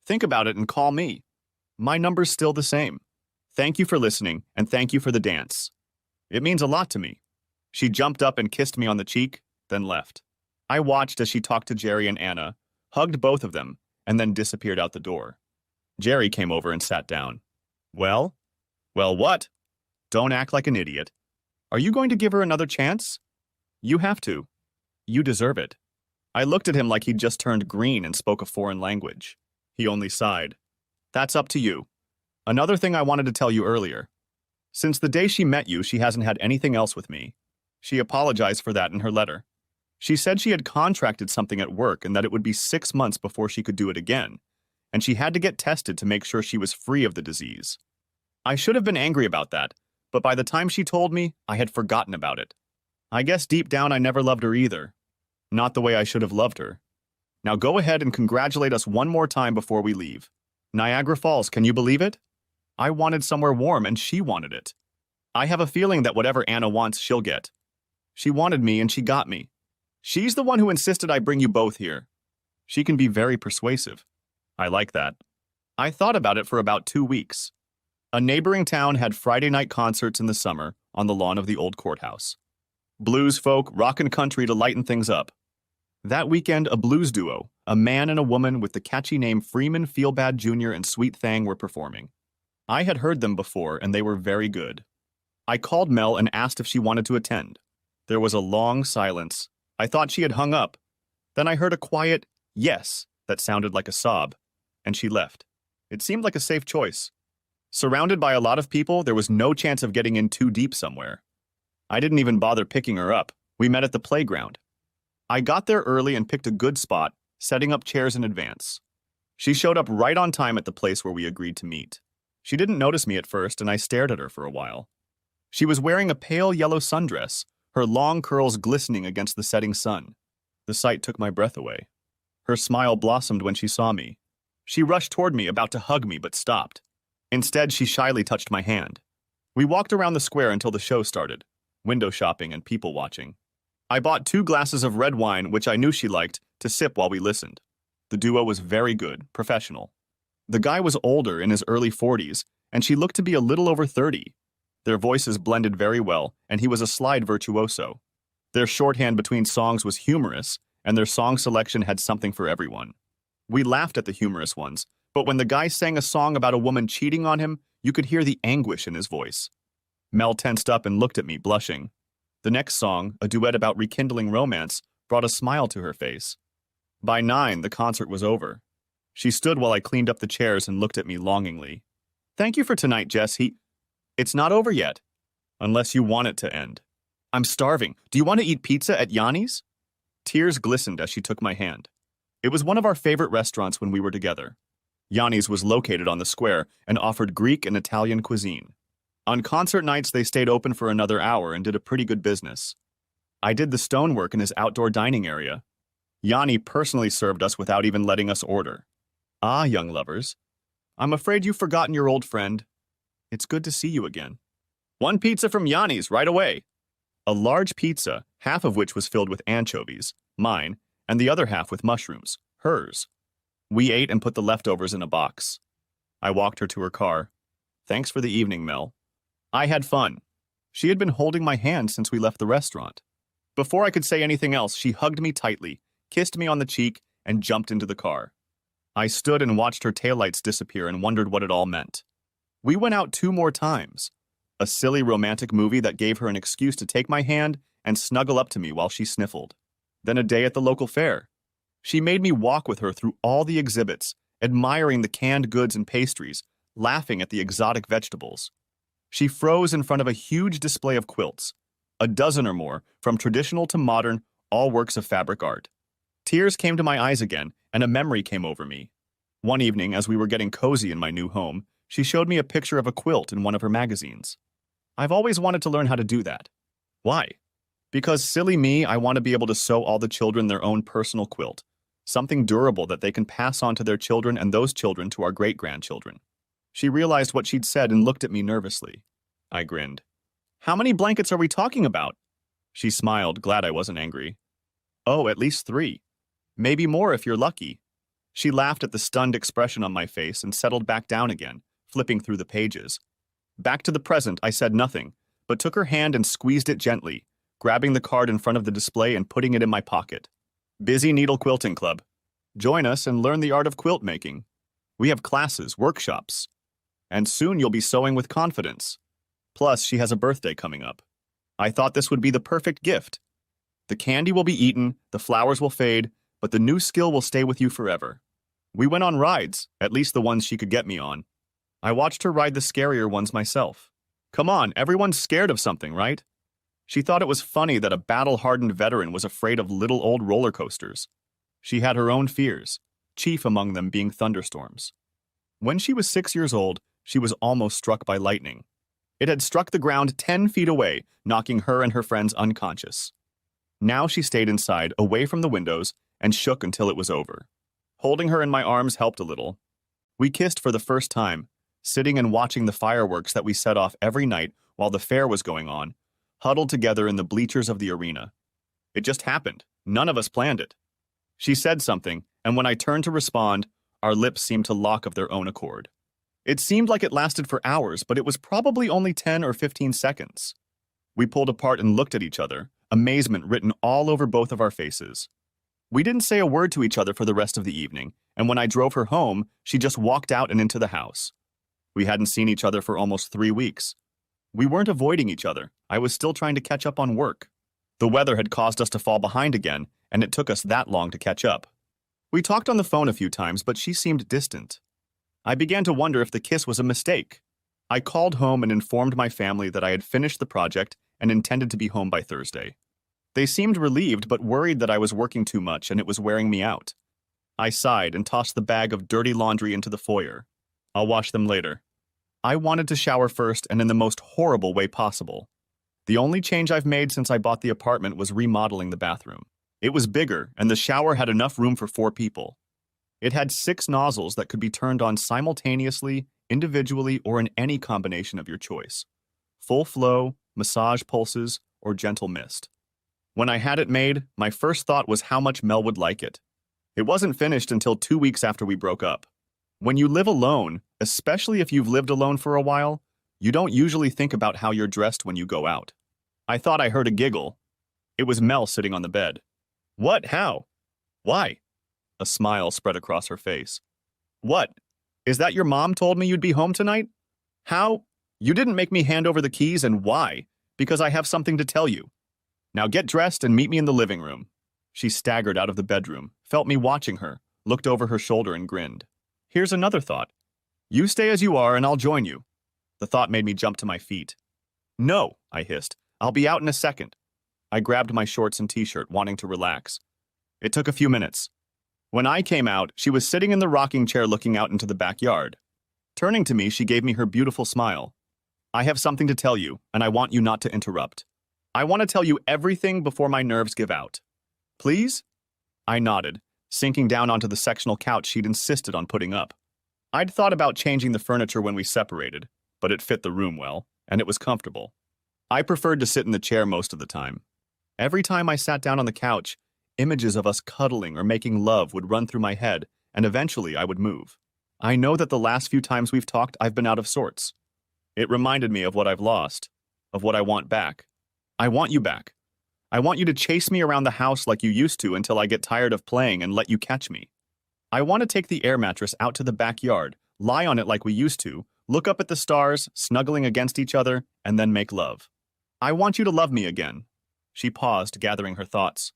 Think about it and call me. My number's still the same. Thank you for listening, and thank you for the dance. It means a lot to me. She jumped up and kissed me on the cheek, then left. I watched as she talked to Jerry and Anna, hugged both of them, and then disappeared out the door. Jerry came over and sat down. Well? Well, what? Don't act like an idiot. Are you going to give her another chance? You have to. You deserve it. I looked at him like he'd just turned green and spoke a foreign language. He only sighed. That's up to you. Another thing I wanted to tell you earlier. Since the day she met you, she hasn't had anything else with me. She apologized for that in her letter. She said she had contracted something at work and that it would be 6 months before she could do it again, and she had to get tested to make sure she was free of the disease. I should have been angry about that, but by the time she told me, I had forgotten about it. I guess deep down I never loved her either. Not the way I should have loved her. Now go ahead and congratulate us one more time before we leave. Niagara Falls, can you believe it? I wanted somewhere warm and she wanted it. I have a feeling that whatever Anna wants, she'll get. She wanted me and she got me. She's the one who insisted I bring you both here. She can be very persuasive. I like that. I thought about it for about 2 weeks. A neighboring town had Friday night concerts in the summer on the lawn of the old courthouse. Blues folk, rock and country to lighten things up. That weekend, a blues duo, a man and a woman with the catchy name Freeman Feelbad Jr. and Sweet Thang were performing. I had heard them before, and they were very good. I called Mel and asked if she wanted to attend. There was a long silence. I thought she had hung up. Then I heard a quiet yes that sounded like a sob, and she left. It seemed like a safe choice. Surrounded by a lot of people, there was no chance of getting in too deep somewhere. I didn't even bother picking her up. We met at the playground. I got there early and picked a good spot, setting up chairs in advance. She showed up right on time at the place where we agreed to meet. She didn't notice me at first, and I stared at her for a while. She was wearing a pale yellow sundress, her long curls glistening against the setting sun. The sight took my breath away. Her smile blossomed when she saw me. She rushed toward me, about to hug me, but stopped. Instead, she shyly touched my hand. We walked around the square until the show started, window shopping and people watching. I bought 2 glasses of red wine, which I knew she liked, to sip while we listened. The duo was very good, professional. The guy was older, in his early 40s, and she looked to be a little over 30. Their voices blended very well, and he was a slide virtuoso. Their shorthand between songs was humorous, and their song selection had something for everyone. We laughed at the humorous ones, but when the guy sang a song about a woman cheating on him, you could hear the anguish in his voice. Mel tensed up and looked at me, blushing. The next song, a duet about rekindling romance, brought a smile to her face. By 9, the concert was over. She stood while I cleaned up the chairs and looked at me longingly. "Thank you for tonight, Jess. It's not over yet. Unless you want it to end. I'm starving. Do you want to eat pizza at Yanni's?" Tears glistened as she took my hand. It was one of our favorite restaurants when we were together. Yanni's was located on the square and offered Greek and Italian cuisine. On concert nights, they stayed open for another hour and did a pretty good business. I did the stonework in his outdoor dining area. Yanni personally served us without even letting us order. "Ah, young lovers. I'm afraid you've forgotten your old friend. It's good to see you again. 1 pizza from Yanni's right away." A large pizza, half of which was filled with anchovies, mine, and the other half with mushrooms, hers. We ate and put the leftovers in a box. I walked her to her car. "Thanks for the evening, Mel." I had fun. She had been holding my hand since we left the restaurant. Before I could say anything else, she hugged me tightly, kissed me on the cheek, and jumped into the car. I stood and watched her taillights disappear and wondered what it all meant. We went out 2 more times. A silly romantic movie that gave her an excuse to take my hand and snuggle up to me while she sniffled. Then a day at the local fair. She made me walk with her through all the exhibits, admiring the canned goods and pastries, laughing at the exotic vegetables. She froze in front of a huge display of quilts, a dozen or more, from traditional to modern, all works of fabric art. Tears came to my eyes again, and a memory came over me. One evening, as we were getting cozy in my new home, she showed me a picture of a quilt in one of her magazines. I've always wanted to learn how to do that. Why? Because silly me, I want to be able to sew all the children their own personal quilt, something durable that they can pass on to their children and those children to our great-grandchildren. She realized what she'd said and looked at me nervously. I grinned. "How many blankets are we talking about?" She smiled, glad I wasn't angry. "Oh, at least 3. Maybe more if you're lucky." She laughed at the stunned expression on my face and settled back down again, flipping through the pages. Back to the present, I said nothing, but took her hand and squeezed it gently, grabbing the card in front of the display and putting it in my pocket. "Busy Needle Quilting Club. Join us and learn the art of quilt making. We have classes, workshops, and soon you'll be sewing with confidence. Plus, she has a birthday coming up. I thought this would be the perfect gift. The candy will be eaten, the flowers will fade, but the new skill will stay with you forever." We went on rides, at least the ones she could get me on. I watched her ride the scarier ones myself. Come on, everyone's scared of something, right? She thought it was funny that a battle-hardened veteran was afraid of little old roller coasters. She had her own fears, chief among them being thunderstorms. When she was 6 years old, she was almost struck by lightning. It had struck the ground 10 feet away, knocking her and her friends unconscious. Now she stayed inside, away from the windows, and shook until it was over. Holding her in my arms helped a little. We kissed for the first time, sitting and watching the fireworks that we set off every night while the fair was going on, huddled together in the bleachers of the arena. It just happened. None of us planned it. She said something, and when I turned to respond, our lips seemed to lock of their own accord. It seemed like it lasted for hours, but it was probably only 10 or 15 seconds. We pulled apart and looked at each other, amazement written all over both of our faces. We didn't say a word to each other for the rest of the evening, and when I drove her home, she just walked out and into the house. We hadn't seen each other for almost 3 weeks. We weren't avoiding each other. I was still trying to catch up on work. The weather had caused us to fall behind again, and it took us that long to catch up. We talked on the phone a few times, but she seemed distant. I began to wonder if the kiss was a mistake. I called home and informed my family that I had finished the project and intended to be home by Thursday. They seemed relieved but worried that I was working too much and it was wearing me out. I sighed and tossed the bag of dirty laundry into the foyer. I'll wash them later. I wanted to shower first and in the most horrible way possible. The only change I've made since I bought the apartment was remodeling the bathroom. It was bigger, and the shower had enough room for 4 people. It had 6 nozzles that could be turned on simultaneously, individually, or in any combination of your choice. Full flow, massage pulses, or gentle mist. When I had it made, my first thought was how much Mel would like it. It wasn't finished until 2 weeks after we broke up. When you live alone, especially if you've lived alone for a while, you don't usually think about how you're dressed when you go out. I thought I heard a giggle. It was Mel sitting on the bed. What? How? Why? A smile spread across her face. What? Is that your mom told me you'd be home tonight? How? You didn't make me hand over the keys, and why? Because I have something to tell you. Now get dressed and meet me in the living room. She staggered out of the bedroom, felt me watching her, looked over her shoulder and grinned. Here's another thought. You stay as you are and I'll join you. The thought made me jump to my feet. No, I hissed. I'll be out in a second. I grabbed my shorts and t-shirt, wanting to relax. It took a few minutes. When I came out, she was sitting in the rocking chair looking out into the backyard. Turning to me, she gave me her beautiful smile. I have something to tell you, and I want you not to interrupt. I want to tell you everything before my nerves give out. Please? I nodded, sinking down onto the sectional couch she'd insisted on putting up. I'd thought about changing the furniture when we separated, but it fit the room well, and it was comfortable. I preferred to sit in the chair most of the time. Every time I sat down on the couch, images of us cuddling or making love would run through my head, and eventually I would move. I know that the last few times we've talked, I've been out of sorts. It reminded me of what I've lost, of what I want back. I want you back. I want you to chase me around the house like you used to until I get tired of playing and let you catch me. I want to take the air mattress out to the backyard, lie on it like we used to, look up at the stars, snuggling against each other, and then make love. I want you to love me again. She paused, gathering her thoughts.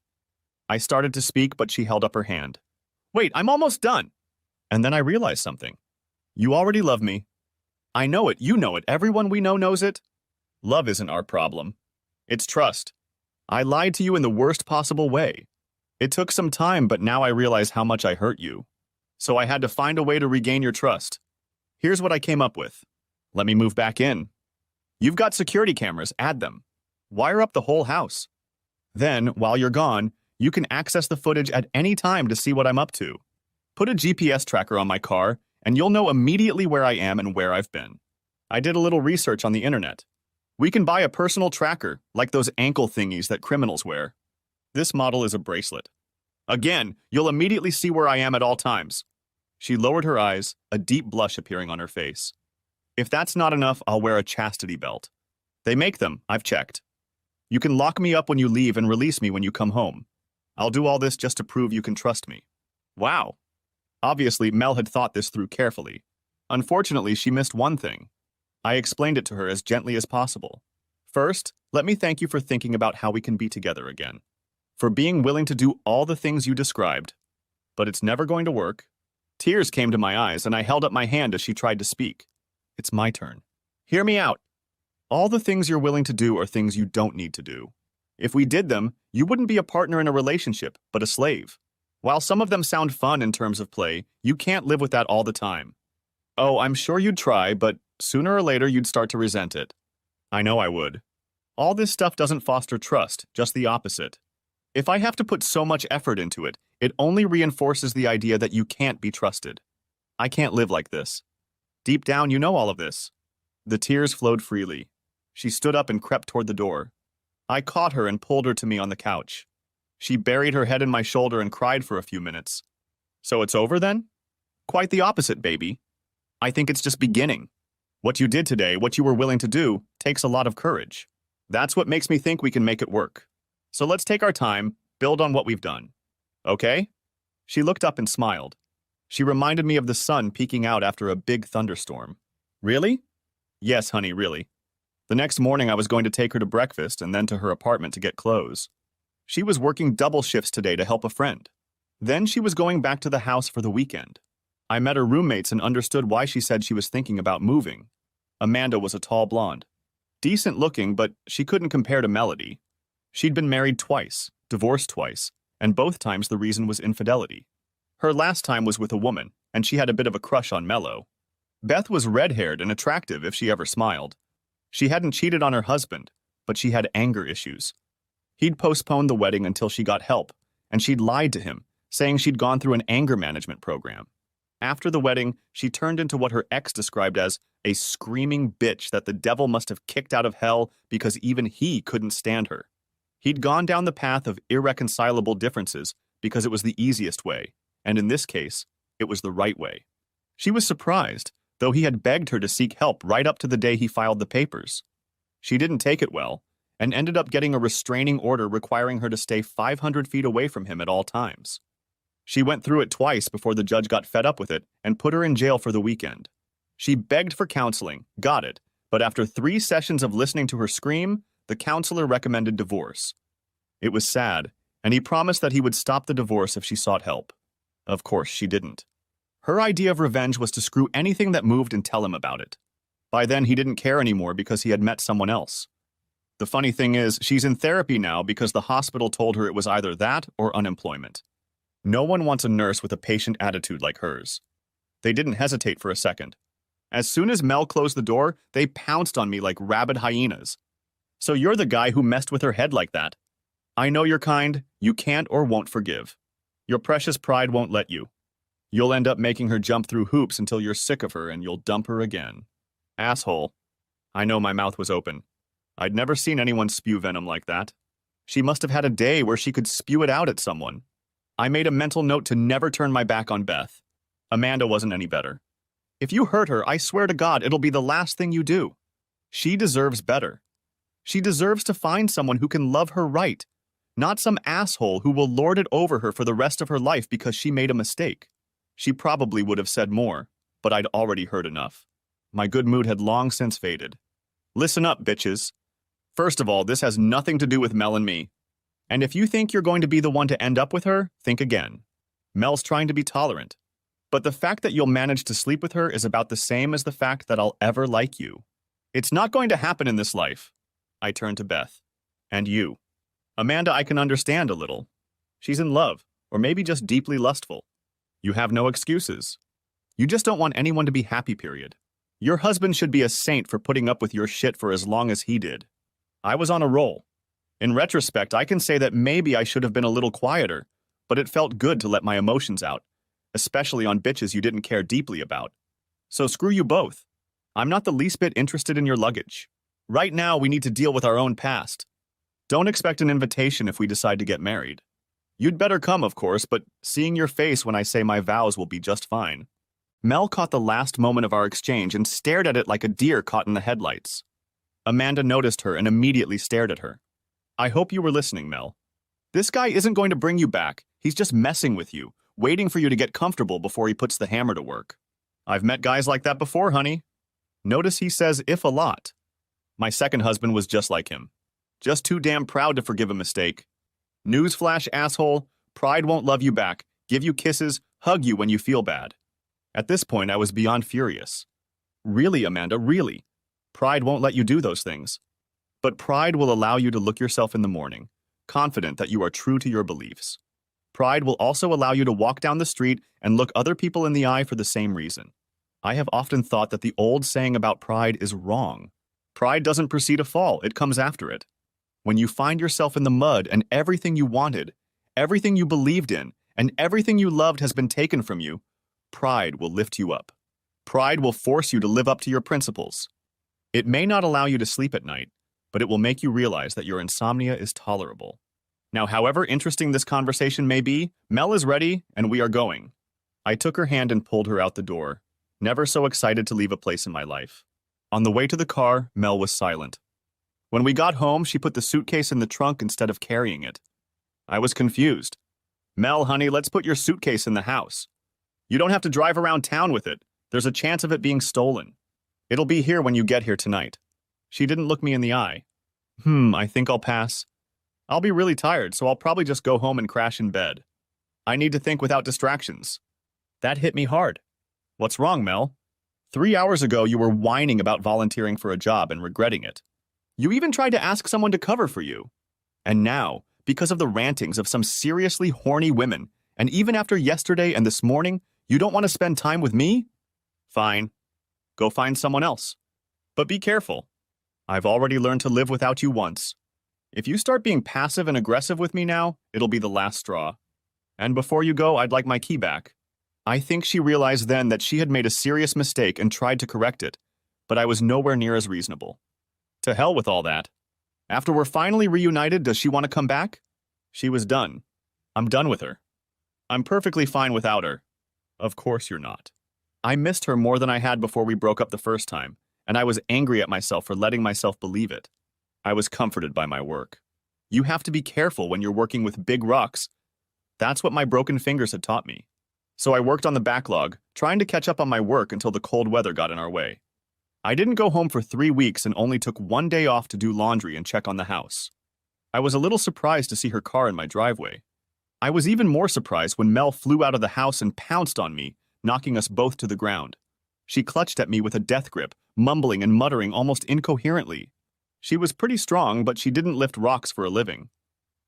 I started to speak, but she held up her hand. Wait, I'm almost done. And then I realized something. You already love me. I know it, you know it, everyone we know knows it. Love isn't our problem. It's trust. I lied to you in the worst possible way. It took some time, but now I realize how much I hurt you. So I had to find a way to regain your trust. Here's what I came up with. Let me move back in. You've got security cameras, add them. Wire up the whole house. Then, while you're gone, you can access the footage at any time to see what I'm up to. Put a GPS tracker on my car, and you'll know immediately where I am and where I've been. I did a little research on the internet. We can buy a personal tracker, like those ankle thingies that criminals wear. This model is a bracelet. Again, you'll immediately see where I am at all times. She lowered her eyes, a deep blush appearing on her face. If that's not enough, I'll wear a chastity belt. They make them, I've checked. You can lock me up when you leave and release me when you come home. I'll do all this just to prove you can trust me. Wow. Obviously, Mel had thought this through carefully. Unfortunately, she missed one thing. I explained it to her as gently as possible. First, let me thank you for thinking about how we can be together again. For being willing to do all the things you described. But it's never going to work. Tears came to my eyes, and I held up my hand as she tried to speak. It's my turn. Hear me out. All the things you're willing to do are things you don't need to do. If we did them, you wouldn't be a partner in a relationship, but a slave. While some of them sound fun in terms of play, you can't live with that all the time. Oh, I'm sure you'd try, but sooner or later you'd start to resent it. I know I would. All this stuff doesn't foster trust, just the opposite. If I have to put so much effort into it, it only reinforces the idea that you can't be trusted. I can't live like this. Deep down, you know all of this. The tears flowed freely. She stood up and crept toward the door. I caught her and pulled her to me on the couch. She buried her head in my shoulder and cried for a few minutes. So it's over then? Quite the opposite, baby. I think it's just beginning. What you did today, what you were willing to do, takes a lot of courage. That's what makes me think we can make it work. So let's take our time, build on what we've done. Okay? She looked up and smiled. She reminded me of the sun peeking out after a big thunderstorm. Really? Yes, honey, really. The next morning I was going to take her to breakfast and then to her apartment to get clothes. She was working double shifts today to help a friend. Then she was going back to the house for the weekend. I met her roommates and understood why she said she was thinking about moving. Amanda was a tall blonde. Decent looking, but she couldn't compare to Melody. She'd been married twice, divorced twice, and both times the reason was infidelity. Her last time was with a woman, and she had a bit of a crush on Mello. Beth was red-haired and attractive if she ever smiled. She hadn't cheated on her husband, but she had anger issues. He'd postponed the wedding until she got help, and she'd lied to him, saying she'd gone through an anger management program. After the wedding, she turned into what her ex described as a screaming bitch that the devil must have kicked out of hell because even he couldn't stand her. He'd gone down the path of irreconcilable differences because it was the easiest way, and in this case, it was the right way. She was surprised, though he had begged her to seek help right up to the day he filed the papers. She didn't take it well, and ended up getting a restraining order requiring her to stay 500 feet away from him at all times. She went through it twice before the judge got fed up with it and put her in jail for the weekend. She begged for counseling, got it, but after 3 sessions of listening to her scream, the counselor recommended divorce. It was sad, and he promised that he would stop the divorce if she sought help. Of course, she didn't. Her idea of revenge was to screw anything that moved and tell him about it. By then, he didn't care anymore because he had met someone else. The funny thing is, she's in therapy now because the hospital told her it was either that or unemployment. No one wants a nurse with a patient attitude like hers. They didn't hesitate for a second. As soon as Mel closed the door, they pounced on me like rabid hyenas. So you're the guy who messed with her head like that. I know you're kind, you can't or won't forgive. Your precious pride won't let you. You'll end up making her jump through hoops until you're sick of her and you'll dump her again. Asshole. I know my mouth was open. I'd never seen anyone spew venom like that. She must have had a day where she could spew it out at someone. I made a mental note to never turn my back on Beth. Amanda wasn't any better. If you hurt her, I swear to God, it'll be the last thing you do. She deserves better. She deserves to find someone who can love her right, not some asshole who will lord it over her for the rest of her life because she made a mistake. She probably would have said more, but I'd already heard enough. My good mood had long since faded. Listen up, bitches. First of all, this has nothing to do with Mel and me. And if you think you're going to be the one to end up with her, think again. Mel's trying to be tolerant. But the fact that you'll manage to sleep with her is about the same as the fact that I'll ever like you. It's not going to happen in this life. I turned to Beth. And you. Amanda, I can understand a little. She's in love, or maybe just deeply lustful. You have no excuses. You just don't want anyone to be happy, period. Your husband should be a saint for putting up with your shit for as long as he did. I was on a roll. In retrospect, I can say that maybe I should have been a little quieter, but it felt good to let my emotions out, especially on bitches you didn't care deeply about. So screw you both. I'm not the least bit interested in your luggage. Right now, we need to deal with our own past. Don't expect an invitation if we decide to get married. You'd better come, of course, but seeing your face when I say my vows will be just fine. Mel caught the last moment of our exchange and stared at it like a deer caught in the headlights. Amanda noticed her and immediately stared at her. I hope you were listening, Mel. This guy isn't going to bring you back. He's just messing with you, waiting for you to get comfortable before he puts the hammer to work. I've met guys like that before, honey. Notice he says if a lot. My second husband was just like him. Just too damn proud to forgive a mistake. Newsflash, asshole, pride won't love you back, give you kisses, hug you when you feel bad. At this point, I was beyond furious. Really, Amanda, really. Pride won't let you do those things. But pride will allow you to look yourself in the morning, confident that you are true to your beliefs. Pride will also allow you to walk down the street and look other people in the eye for the same reason. I have often thought that the old saying about pride is wrong. Pride doesn't precede a fall, it comes after it. When you find yourself in the mud and everything you wanted, everything you believed in, and everything you loved has been taken from you, pride will lift you up. Pride will force you to live up to your principles. It may not allow you to sleep at night, but it will make you realize that your insomnia is tolerable. Now, however interesting this conversation may be, Mel is ready and we are going. I took her hand and pulled her out the door, never so excited to leave a place in my life. On the way to the car, Mel was silent. When we got home, she put the suitcase in the trunk instead of carrying it. I was confused. Mel, honey, let's put your suitcase in the house. You don't have to drive around town with it. There's a chance of it being stolen. It'll be here when you get here tonight. She didn't look me in the eye. I think I'll pass. I'll be really tired, so I'll probably just go home and crash in bed. I need to think without distractions. That hit me hard. What's wrong, Mel? 3 hours ago, you were whining about volunteering for a job and regretting it. You even tried to ask someone to cover for you. And now, because of the rantings of some seriously horny women, and even after yesterday and this morning, you don't want to spend time with me? Fine. Go find someone else. But be careful. I've already learned to live without you once. If you start being passive and aggressive with me now, it'll be the last straw. And before you go, I'd like my key back. I think she realized then that she had made a serious mistake and tried to correct it, but I was nowhere near as reasonable. To hell with all that. After we're finally reunited, does she want to come back? She was done. I'm done with her. I'm perfectly fine without her. Of course you're not. I missed her more than I had before we broke up the first time, and I was angry at myself for letting myself believe it. I was comforted by my work. You have to be careful when you're working with big rocks. That's what my broken fingers had taught me. So I worked on the backlog, trying to catch up on my work until the cold weather got in our way. I didn't go home for 3 weeks and only took 1 day off to do laundry and check on the house. I was a little surprised to see her car in my driveway. I was even more surprised when Mel flew out of the house and pounced on me, knocking us both to the ground. She clutched at me with a death grip, mumbling and muttering almost incoherently. She was pretty strong, but she didn't lift rocks for a living.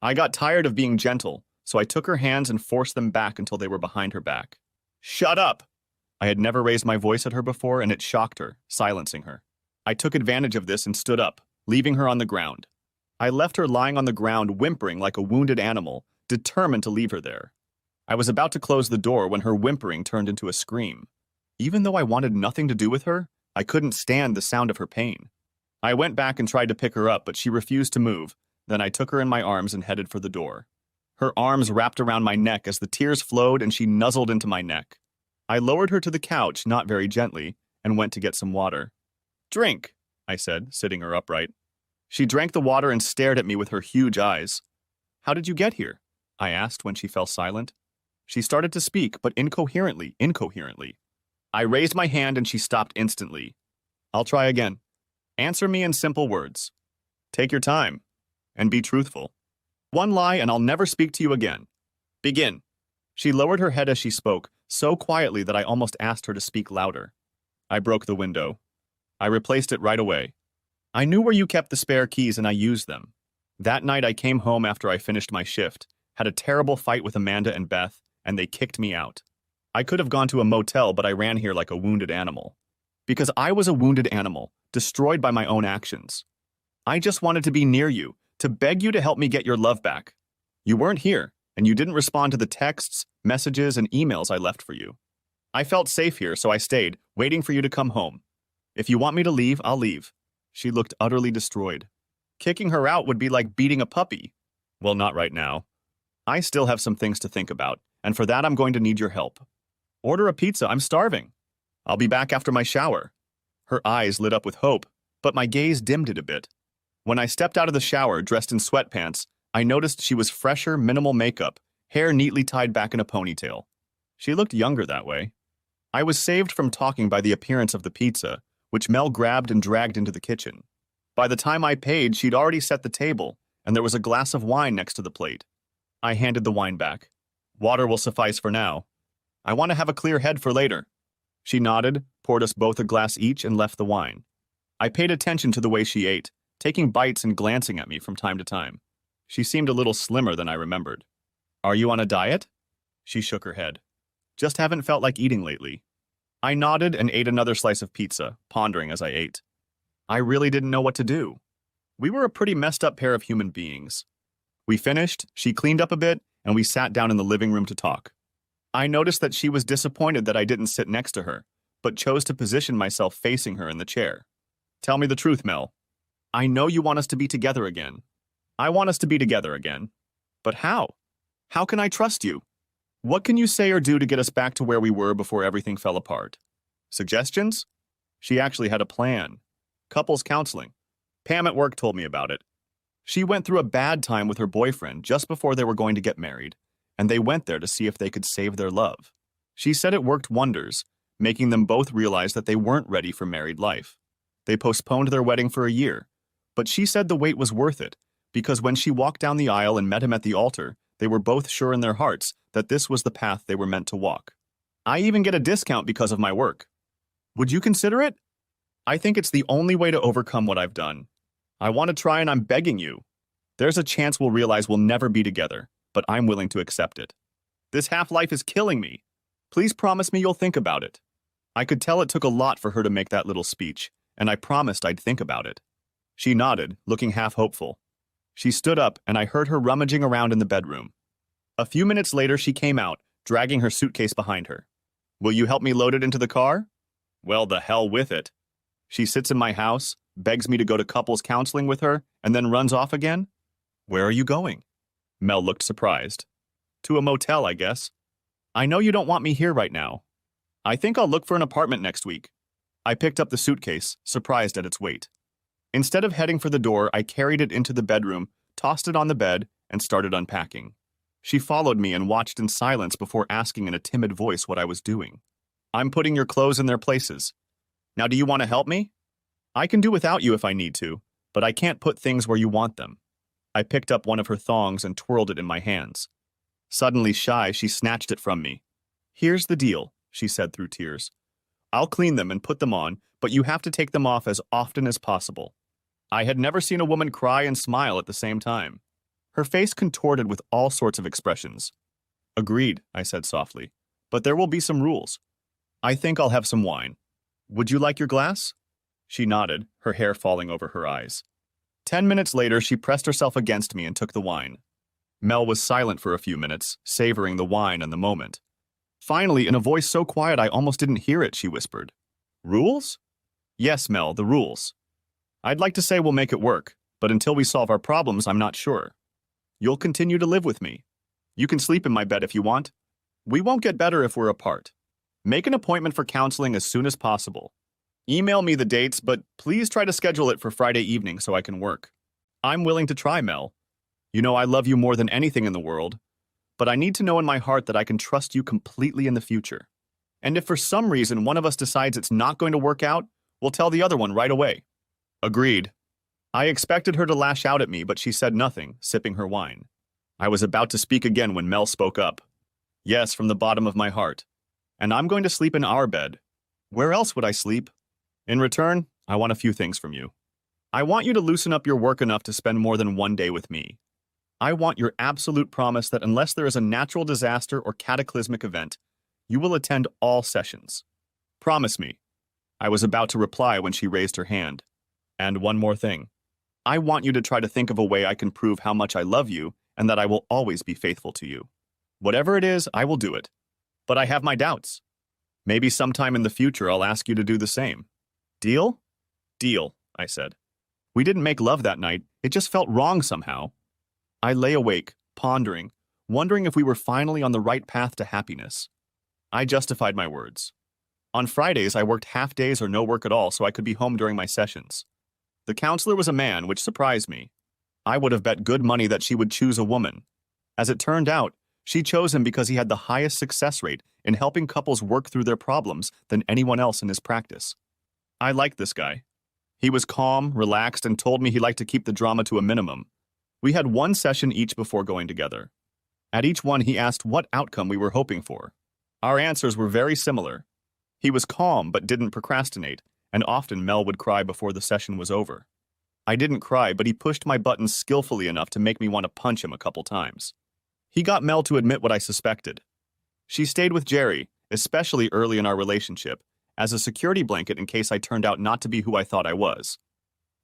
I got tired of being gentle, so I took her hands and forced them back until they were behind her back. Shut up! I had never raised my voice at her before, and it shocked her, silencing her. I took advantage of this and stood up, leaving her on the ground. I left her lying on the ground, whimpering like a wounded animal, determined to leave her there. I was about to close the door when her whimpering turned into a scream. Even though I wanted nothing to do with her, I couldn't stand the sound of her pain. I went back and tried to pick her up, but she refused to move. Then I took her in my arms and headed for the door. Her arms wrapped around my neck as the tears flowed and she nuzzled into my neck. I lowered her to the couch, not very gently, and went to get some water. Drink, I said, sitting her upright. She drank the water and stared at me with her huge eyes. How did you get here? I asked when she fell silent. She started to speak, but incoherently. I raised my hand and she stopped instantly. I'll try again. Answer me in simple words. Take your time, and be truthful. One lie and I'll never speak to you again. Begin. She lowered her head as she spoke, so quietly that I almost asked her to speak louder. I broke the window. I replaced it right away. I knew where you kept the spare keys and I used them. That night I came home after I finished my shift, had a terrible fight with Amanda and Beth, and they kicked me out. I could have gone to a motel, but I ran here like a wounded animal. Because I was a wounded animal, destroyed by my own actions. I just wanted to be near you, to beg you to help me get your love back. You weren't here, and you didn't respond to the texts, messages, and emails I left for you. I felt safe here, so I stayed, waiting for you to come home. If you want me to leave, I'll leave. She looked utterly destroyed. Kicking her out would be like beating a puppy. Well, not right now. I still have some things to think about, and for that I'm going to need your help. Order a pizza, I'm starving. I'll be back after my shower. Her eyes lit up with hope, but my gaze dimmed it a bit. When I stepped out of the shower, dressed in sweatpants, I noticed she was fresher, minimal makeup, hair neatly tied back in a ponytail. She looked younger that way. I was saved from talking by the appearance of the pizza, which Mel grabbed and dragged into the kitchen. By the time I paid, she'd already set the table, and there was a glass of wine next to the plate. I handed the wine back. Water will suffice for now. I want to have a clear head for later. She nodded, poured us both a glass each, and left the wine. I paid attention to the way she ate, taking bites and glancing at me from time to time. She seemed a little slimmer than I remembered. Are you on a diet? She shook her head. Just haven't felt like eating lately. I nodded and ate another slice of pizza, pondering as I ate. I really didn't know what to do. We were a pretty messed up pair of human beings. We finished, she cleaned up a bit, and we sat down in the living room to talk. I noticed that she was disappointed that I didn't sit next to her, but chose to position myself facing her in the chair. Tell me the truth, Mel. I know you want us to be together again. I want us to be together again. But how? How can I trust you? What can you say or do to get us back to where we were before everything fell apart? Suggestions? She actually had a plan. Couples counseling. Pam at work told me about it. She went through a bad time with her boyfriend just before they were going to get married, and they went there to see if they could save their love. She said it worked wonders, making them both realize that they weren't ready for married life. They postponed their wedding for a year, but she said the wait was worth it, because when she walked down the aisle and met him at the altar, they were both sure in their hearts that this was the path they were meant to walk. I even get a discount because of my work. Would you consider it? I think it's the only way to overcome what I've done. I want to try and I'm begging you. There's a chance we'll realize we'll never be together, but I'm willing to accept it. This half-life is killing me. Please promise me you'll think about it. I could tell it took a lot for her to make that little speech, and I promised I'd think about it. She nodded, looking half hopeful. She stood up, and I heard her rummaging around in the bedroom. A few minutes later, she came out, dragging her suitcase behind her. Will you help me load it into the car? Well, the hell with it. She sits in my house, begs me to go to couples counseling with her, and then runs off again? Where are you going? Mel looked surprised. To a motel, I guess. I know you don't want me here right now. I think I'll look for an apartment next week. I picked up the suitcase, surprised at its weight. Instead of heading for the door, I carried it into the bedroom, tossed it on the bed, and started unpacking. She followed me and watched in silence before asking in a timid voice what I was doing. I'm putting your clothes in their places. Now, do you want to help me? I can do without you if I need to, but I can't put things where you want them. I picked up one of her thongs and twirled it in my hands. Suddenly shy, she snatched it from me. Here's the deal, she said through tears. I'll clean them and put them on, but you have to take them off as often as possible. I had never seen a woman cry and smile at the same time. Her face contorted with all sorts of expressions. Agreed, I said softly, but there will be some rules. I think I'll have some wine. Would you like your glass? She nodded, her hair falling over her eyes. 10 minutes later, she pressed herself against me and took the wine. Mel was silent for a few minutes, savoring the wine and the moment. Finally, in a voice so quiet I almost didn't hear it, she whispered. Rules? Yes, Mel, the rules. I'd like to say we'll make it work, but until we solve our problems, I'm not sure. You'll continue to live with me. You can sleep in my bed if you want. We won't get better if we're apart. Make an appointment for counseling as soon as possible. Email me the dates, but please try to schedule it for Friday evening so I can work. I'm willing to try, Mel. You know I love you more than anything in the world, but I need to know in my heart that I can trust you completely in the future. And if for some reason one of us decides it's not going to work out, we'll tell the other one right away. Agreed. I expected her to lash out at me, but she said nothing, sipping her wine. I was about to speak again when Mel spoke up. Yes, from the bottom of my heart. And I'm going to sleep in our bed. Where else would I sleep? In return, I want a few things from you. I want you to loosen up your work enough to spend more than one day with me. I want your absolute promise that unless there is a natural disaster or cataclysmic event, you will attend all sessions. Promise me. I was about to reply when she raised her hand. And one more thing. I want you to try to think of a way I can prove how much I love you and that I will always be faithful to you. Whatever it is, I will do it. But I have my doubts. Maybe sometime in the future I'll ask you to do the same. Deal? Deal, I said. We didn't make love that night. It just felt wrong somehow. I lay awake, pondering, wondering if we were finally on the right path to happiness. I justified my words. On Fridays, I worked half days or no work at all so I could be home during my sessions. The counselor was a man, which surprised me. I would have bet good money that she would choose a woman. As it turned out, she chose him because he had the highest success rate in helping couples work through their problems than anyone else in his practice. I liked this guy. He was calm, relaxed, and told me he liked to keep the drama to a minimum. We had one session each before going together. At each one, he asked what outcome we were hoping for. Our answers were very similar. He was calm but didn't procrastinate, and often Mel would cry before the session was over. I didn't cry, but he pushed my buttons skillfully enough to make me want to punch him a couple times. He got Mel to admit what I suspected. She stayed with Jerry, especially early in our relationship, as a security blanket in case I turned out not to be who I thought I was.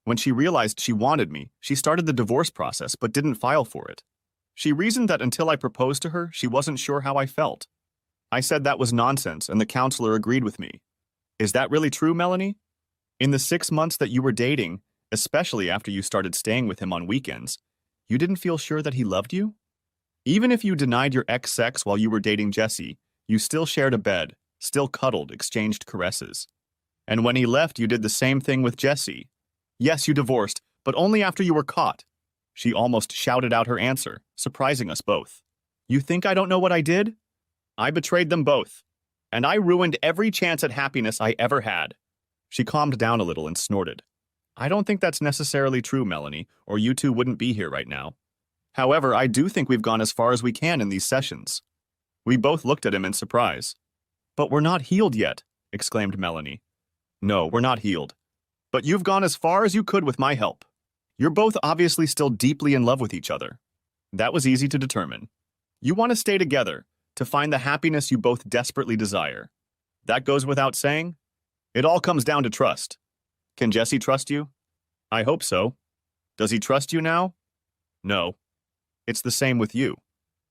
When she realized she wanted me, she started the divorce process but didn't file for it. She reasoned that until I proposed to her, she wasn't sure how I felt. I said that was nonsense, and the counselor agreed with me. Is that really true, Melanie? In the 6 months that you were dating, especially after you started staying with him on weekends, you didn't feel sure that he loved you? Even if you denied your ex sex while you were dating Jesse, you still shared a bed, still cuddled, exchanged caresses. And when he left, you did the same thing with Jesse. Yes, you divorced, but only after you were caught. She almost shouted out her answer, surprising us both. You think I don't know what I did? I betrayed them both, and I ruined every chance at happiness I ever had. She calmed down a little and snorted. I don't think that's necessarily true, Melanie, or you two wouldn't be here right now. However, I do think we've gone as far as we can in these sessions. We both looked at him in surprise. But we're not healed yet, exclaimed Melanie. No, we're not healed. But you've gone as far as you could with my help. You're both obviously still deeply in love with each other. That was easy to determine. You want to stay together, to find the happiness you both desperately desire. That goes without saying. It all comes down to trust. Can Jesse trust you? I hope so. Does he trust you now? No. It's the same with you.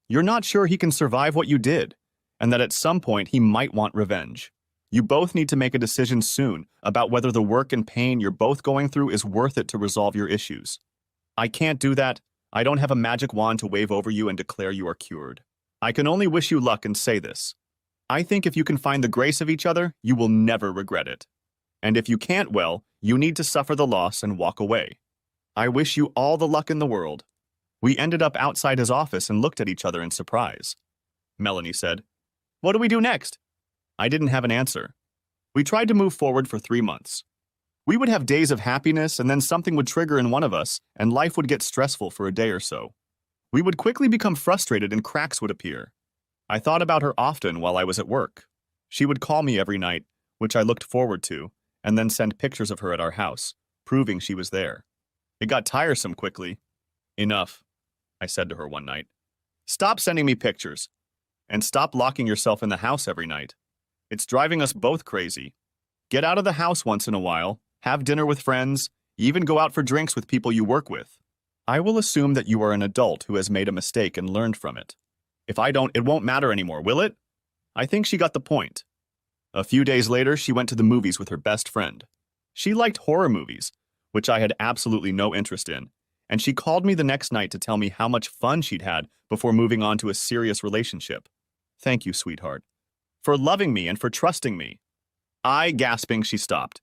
You're not sure he can survive what you did, and that at some point he might want revenge. You both need to make a decision soon about whether the work and pain you're both going through is worth it to resolve your issues. I can't do that. I don't have a magic wand to wave over you and declare you are cured. I can only wish you luck and say this. I think if you can find the grace of each other, you will never regret it. And if you can't, well, you need to suffer the loss and walk away. I wish you all the luck in the world. We ended up outside his office and looked at each other in surprise. Melanie said, "What do we do next?" I didn't have an answer. We tried to move forward for 3 months. We would have days of happiness, and then something would trigger in one of us, and life would get stressful for a day or so. We would quickly become frustrated and cracks would appear. I thought about her often while I was at work. She would call me every night, which I looked forward to, and then send pictures of her at our house, proving she was there. It got tiresome quickly. "Enough," I said to her one night. "Stop sending me pictures, and stop locking yourself in the house every night. It's driving us both crazy. Get out of the house once in a while, have dinner with friends, even go out for drinks with people you work with. I will assume that you are an adult who has made a mistake and learned from it. If I don't, it won't matter anymore, will it?" I think she got the point. A few days later, she went to the movies with her best friend. She liked horror movies, which I had absolutely no interest in, and she called me the next night to tell me how much fun she'd had before moving on to a serious relationship. "Thank you, sweetheart, for loving me and for trusting me." Gasping, she stopped.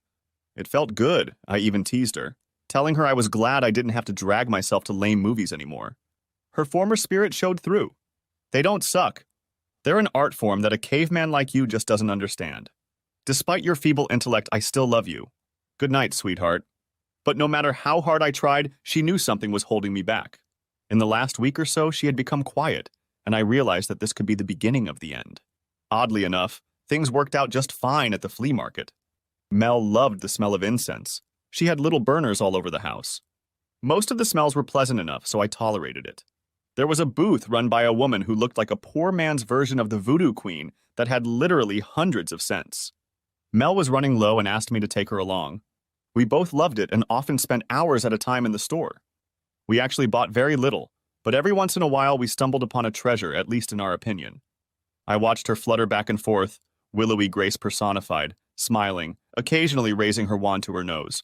It felt good, I even teased her, telling her I was glad I didn't have to drag myself to lame movies anymore. Her former spirit showed through. They don't suck. They're an art form that a caveman like you just doesn't understand. Despite your feeble intellect, I still love you. Good night, sweetheart. But no matter how hard I tried, she knew something was holding me back. In the last week or so, she had become quiet, and I realized that this could be the beginning of the end. Oddly enough, things worked out just fine at the flea market. Mel loved the smell of incense. She had little burners all over the house. Most of the smells were pleasant enough, so I tolerated it. There was a booth run by a woman who looked like a poor man's version of the voodoo queen that had literally hundreds of scents. Mel was running low and asked me to take her along. We both loved it and often spent hours at a time in the store. We actually bought very little, but every once in a while we stumbled upon a treasure, at least in our opinion. I watched her flutter back and forth, willowy grace personified, smiling, occasionally raising her wand to her nose.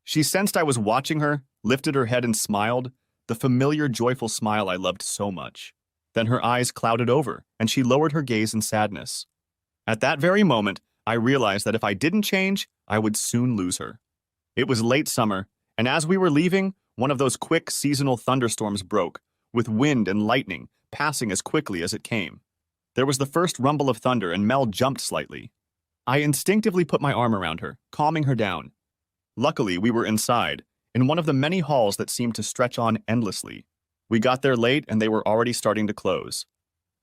She sensed I was watching her, lifted her head and smiled, the familiar, joyful smile I loved so much. Then her eyes clouded over, and she lowered her gaze in sadness. At that very moment, I realized that if I didn't change, I would soon lose her. It was late summer, and as we were leaving, one of those quick seasonal thunderstorms broke, with wind and lightning passing as quickly as it came. There was the first rumble of thunder, and Mel jumped slightly. I instinctively put my arm around her, calming her down. Luckily, we were inside, in one of the many halls that seemed to stretch on endlessly. We got there late, and they were already starting to close.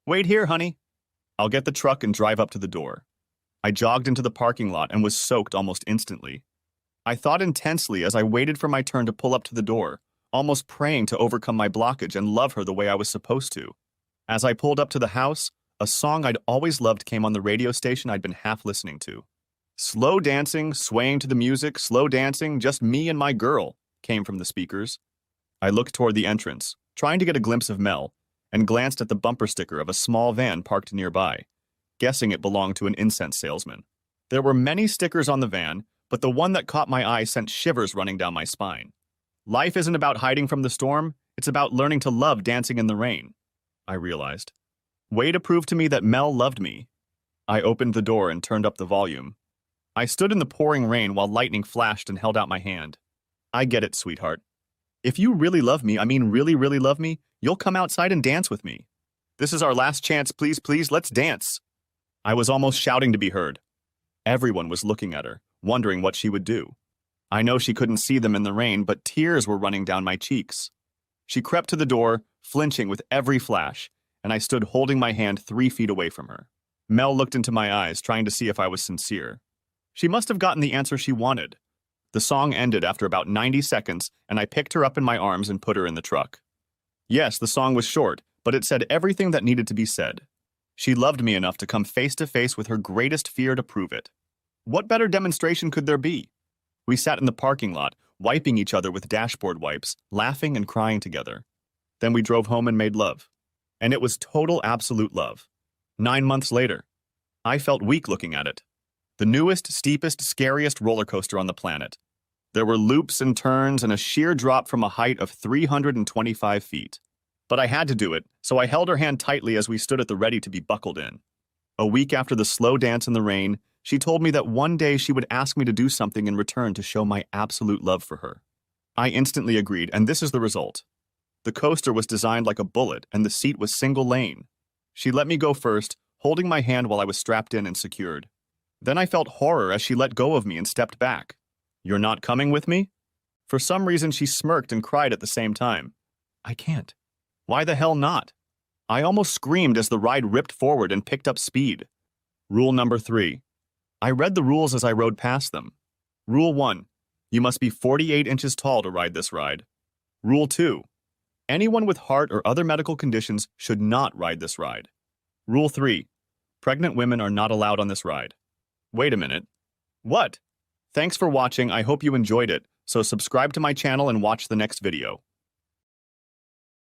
"Wait here, honey. I'll get the truck and drive up to the door." I jogged into the parking lot and was soaked almost instantly. I thought intensely as I waited for my turn to pull up to the door, almost praying to overcome my blockage and love her the way I was supposed to. As I pulled up to the house, a song I'd always loved came on the radio station I'd been half listening to. "Slow dancing, swaying to the music, slow dancing, just me and my girl," came from the speakers. I looked toward the entrance, trying to get a glimpse of Mel, and glanced at the bumper sticker of a small van parked nearby, guessing it belonged to an incense salesman. There were many stickers on the van, but the one that caught my eye sent shivers running down my spine. Life isn't about hiding from the storm, it's about learning to love dancing in the rain, I realized. Way to prove to me that Mel loved me. I opened the door and turned up the volume. I stood in the pouring rain while lightning flashed and held out my hand. "I get it, sweetheart. If you really love me, I mean really, really love me, you'll come outside and dance with me. This is our last chance, please, please, let's dance." I was almost shouting to be heard. Everyone was looking at her, wondering what she would do. I know she couldn't see them in the rain, but tears were running down my cheeks. She crept to the door, flinching with every flash, and I stood holding my hand 3 feet away from her. Mel looked into my eyes, trying to see if I was sincere. She must have gotten the answer she wanted. The song ended after about 90 seconds, and I picked her up in my arms and put her in the truck. Yes, the song was short, but it said everything that needed to be said. She loved me enough to come face to face with her greatest fear to prove it. What better demonstration could there be? We sat in the parking lot, wiping each other with dashboard wipes, laughing and crying together. Then we drove home and made love. and it was total absolute love. 9 months later, I felt weak looking at it. The newest, steepest, scariest roller coaster on the planet. There were loops and turns and a sheer drop from a height of 325 feet. But I had to do it, so I held her hand tightly as we stood at the ready to be buckled in. A week after the slow dance in the rain, she told me that one day she would ask me to do something in return to show my absolute love for her. I instantly agreed, and this is the result. The coaster was designed like a bullet, and the seat was single lane. She let me go first, holding my hand while I was strapped in and secured. Then I felt horror as she let go of me and stepped back. "You're not coming with me?" For some reason, she smirked and cried at the same time. "I can't." "Why the hell not?" I almost screamed as the ride ripped forward and picked up speed. Rule number 3. I read the rules as I rode past them. Rule 1. You must be 48 inches tall to ride this ride. Rule 2. Anyone with heart or other medical conditions should not ride this ride. Rule 3. Pregnant women are not allowed on this ride. Wait a minute. What? Thanks for watching. I hope you enjoyed it, so subscribe to my channel and watch the next video.